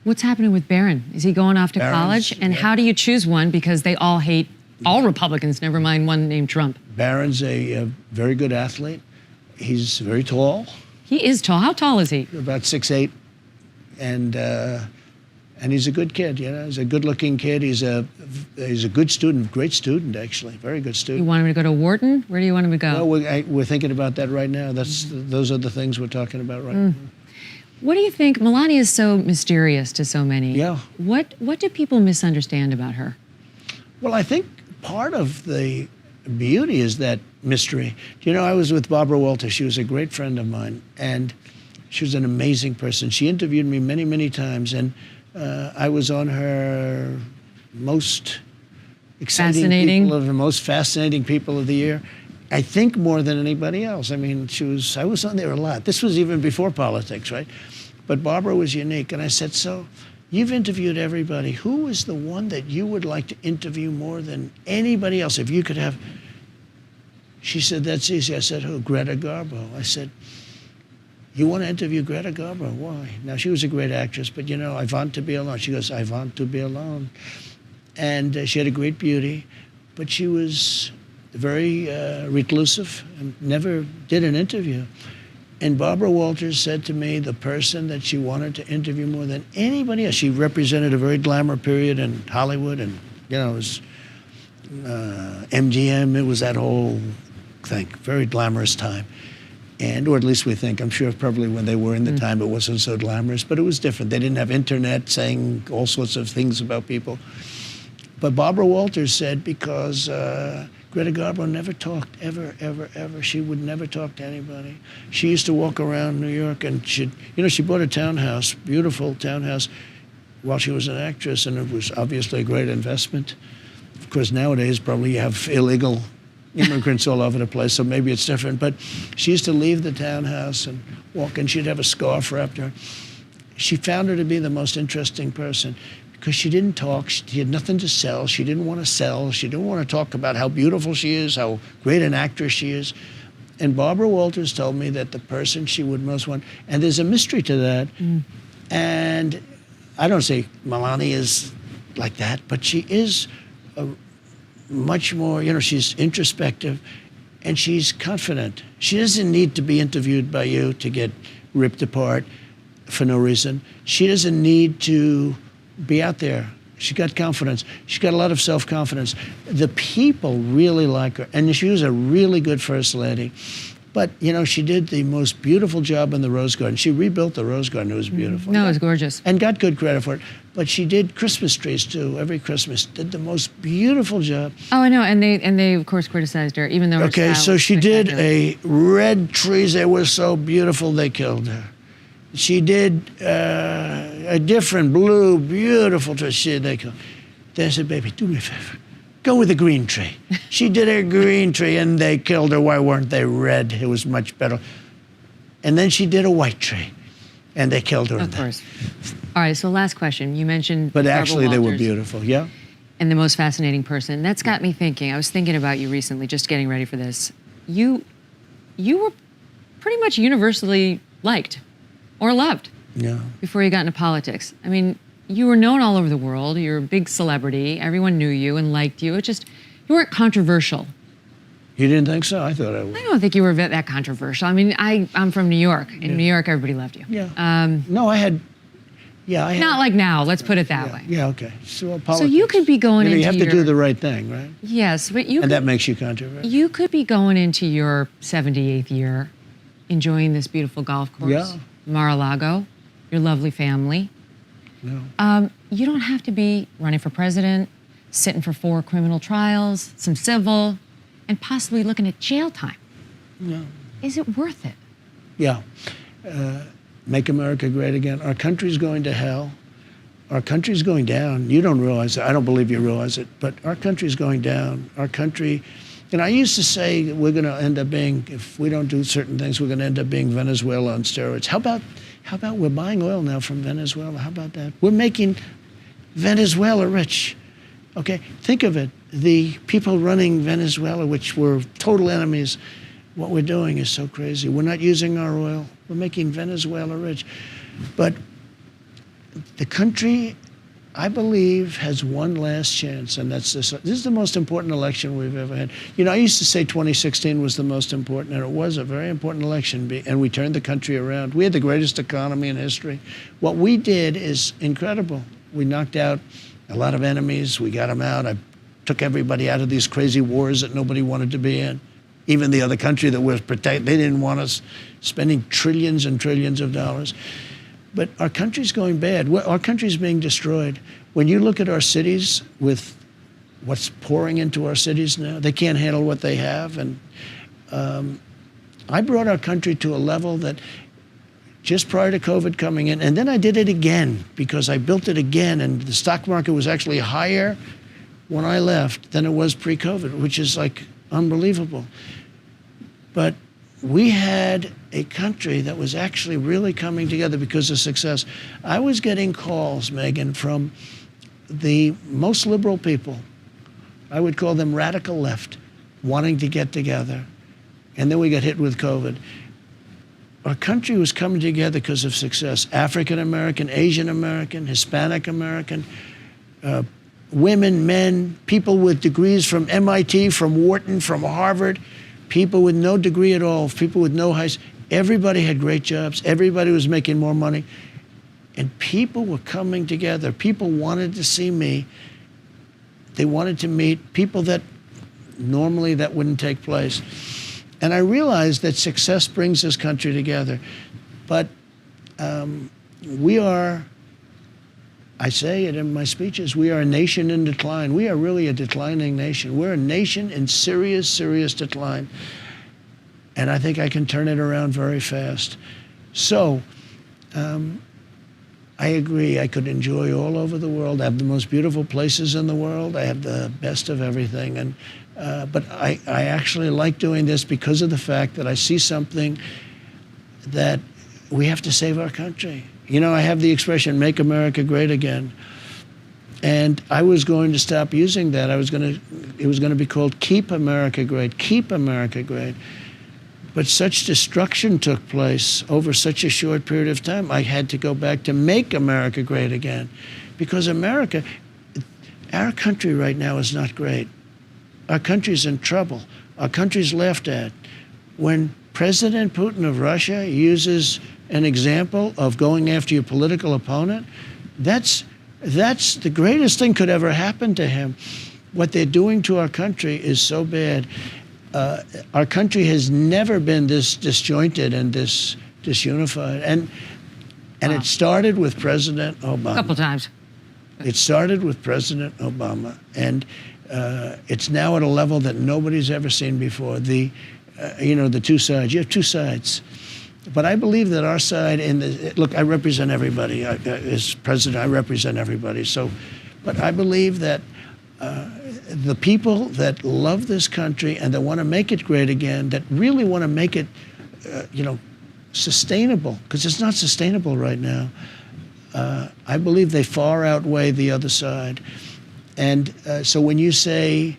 What's happening with Barron? Is he going off to Barron's, college? And yeah. how do you choose one? Because they all hate all Republicans, never mind one named Trump. Barron's a very good athlete. He's very tall. He is tall. How tall is he? About 6'8", and he's a good kid. You know, he's a good-looking kid. He's a good student, great student actually, very good You student. want him to go to Wharton? Where do you want him to go? Well, we're thinking about that right now. Those are the things we're talking about right now. What do you think? Melania is so mysterious to so many. Yeah. What do people misunderstand about her? Well, I think part of the beauty is that mystery. You know, I was with Barbara Walters. She was a great friend of mine, and she was an amazing person. She interviewed me many, many times, and I was on her most exciting people of the most fascinating people of the year. I think more than anybody else. I mean, I was on there a lot. This was even before politics, right? But Barbara was unique, and I said, so you've interviewed everybody. Who is the one that you would like to interview more than anybody else? If you could have... She said, that's easy. I said, who? Greta Garbo. I said, you want to interview Greta Garbo? Why? Now, she was a great actress, but, you know, I want to be alone. She goes, I want to be alone. And she had a great beauty, but she was very reclusive and never did an interview. And Barbara Walters said to me, the person that she wanted to interview more than anybody else, she represented a very glamour period in Hollywood, and, you know, it was MGM, it was that whole thing, very glamorous time. And, or at least we think, I'm sure probably when they were in the time it wasn't so glamorous, but it was different. They didn't have internet saying all sorts of things about people. But Barbara Walters said because Greta Garbo never talked, ever, ever, ever. She would never talk to anybody. She used to walk around New York, and she bought a townhouse, beautiful townhouse, while she was an actress, and it was obviously a great investment. Of course, nowadays probably you have illegal immigrants all over the place, so maybe it's different. But she used to leave the townhouse and walk, and she'd have a scarf wrapped her. She found her to be the most interesting person because she didn't talk. She had nothing to sell. She didn't want to sell. She didn't want to talk about how beautiful she is, how great an actress she is. And Barbara Walters told me that the person she would most want, and there's a mystery to that, and I don't say Melania is like that, but she is much more, you know, she's introspective and she's confident. She doesn't need to be interviewed by you to get ripped apart for no reason. She doesn't need to be out there. She's got confidence. She's got a lot of self-confidence. The people really like her, and she was a really good first lady. But, you know, she did the most beautiful job in the Rose Garden. She rebuilt the Rose Garden. It was beautiful. No, it was gorgeous. And got good credit for it. But she did Christmas trees, too, every Christmas. Did the most beautiful job. Oh, I know, and they of course criticized her, even though her Okay, style so was she did spectacular. red trees. They were so beautiful, they killed her. She did a different blue, beautiful tree. They killed her. Then I said, baby, do me a favor. Go with a green tree. She did a green tree, and they killed her. Why weren't they red? It was much better. And then she did a white tree, and they killed her. Of course. All right, so last question. You mentioned But Barbara actually, they were Walters beautiful, yeah? and the most fascinating person. That's got me thinking. I was thinking about you recently, just getting ready for this. You were pretty much universally liked or loved Yeah. before you got into politics. I mean, you were known all over the world. You're a big celebrity. Everyone knew you and liked you. It just, you weren't controversial. You didn't think so? I thought I would. I don't think you were that controversial. I mean, I'm from New York. In New York, everybody loved you. Yeah. No, I had. Not like now. Let's put it that way. Yeah, okay. So, So you could be going into you have to do the right thing, right? Yes, but you And could, that makes you controversial. you could be going into your 78th year, enjoying this beautiful golf course, Yeah. Mar-a-Lago, your lovely family. No. You don't have to be running for president, sitting for 4 criminal trials, some civil, and possibly looking at jail time. No. Is it worth it? Yeah. Make America Great Again. Our country's going to hell. Our country's going down. You don't realize it. I don't believe you realize it, but our country's going down. Our country, I used to say we're going to end up being, if we don't do certain things, we're going to end up being Venezuela on steroids. How about we're buying oil now from Venezuela? How about that? We're making Venezuela rich. Okay, think of it. The people running Venezuela, which were total enemies, what we're doing is so crazy. We're not using our oil. We're making Venezuela rich. But the country, I believe, has one last chance, and that's this. This is the most important election we've ever had. I used to say 2016 was the most important, and it was a very important election, and we turned the country around. We had the greatest economy in history. What we did is incredible. We knocked out a lot of enemies. We got them out. I took everybody out of these crazy wars that nobody wanted to be in. Even the other country that was protected, they didn't want us spending trillions and trillions of dollars. But our country's going bad. Our country's being destroyed. When you look at our cities with what's pouring into our cities now, they can't handle what they have. And I brought our country to a level that just prior to COVID coming in, and then I did it again because I built it again, and the stock market was actually higher when I left than it was pre-COVID, which is like unbelievable. But we had a country that was actually really coming together because of success. I was getting calls, Megyn, from the most liberal people. I would call them radical left, wanting to get together. And then we got hit with COVID. Our country was coming together because of success. African American, Asian American, Hispanic American, women, men, people with degrees from MIT, from Wharton, from Harvard, people with no degree at all, people with no high school. Everybody had great jobs. Everybody was making more money. And people were coming together. People wanted to see me. They wanted to meet people that normally that wouldn't take place. And I realized that success brings this country together. But we are, I say it in my speeches, we are a nation in decline. We are really a declining nation. We're a nation in serious, serious decline. And I think I can turn it around very fast. So I agree. I could enjoy all over the world. I have the most beautiful places in the world. I have the best of everything. And but I actually like doing this because of the fact that I see something that we have to save our country. I have the expression, make America great again. And I was going to stop using that. It was going to be called Keep America Great, Keep America Great. But such destruction took place over such a short period of time, I had to go back to Make America Great Again. Because America, our country right now is not great. Our country's in trouble. Our country's laughed at. When President Putin of Russia uses an example of going after your political opponent, that's the greatest thing could ever happen to him. What they're doing to our country is so bad. Our country has never been this disjointed and this disunified. And it started with President Obama. A couple times. It started with President Obama. And it's now at a level that nobody's ever seen before. The two sides. You have two sides. But I believe that our side, look, I represent everybody. As president, I represent everybody. But I believe that the people that love this country and that want to make it great again, that really want to make it, sustainable, because it's not sustainable right now. I believe they far outweigh the other side. And so when you say,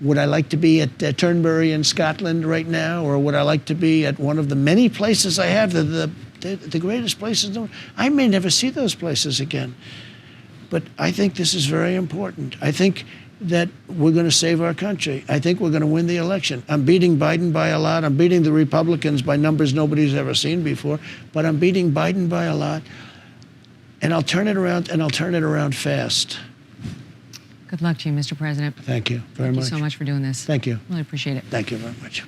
would I like to be at Turnberry in Scotland right now, or would I like to be at one of the many places I have, the greatest places in the world? I may never see those places again. But I think this is very important. I think that we're going to save our country. I think we're going to win the election. I'm beating Biden by a lot. I'm beating the Republicans by numbers nobody's ever seen before. But I'm beating Biden by a lot. And I'll turn it around, and I'll turn it around fast. Good luck to you, Mr. President. Thank you very much. Thank you so much for doing this. Thank you. Really appreciate it. Thank you very much.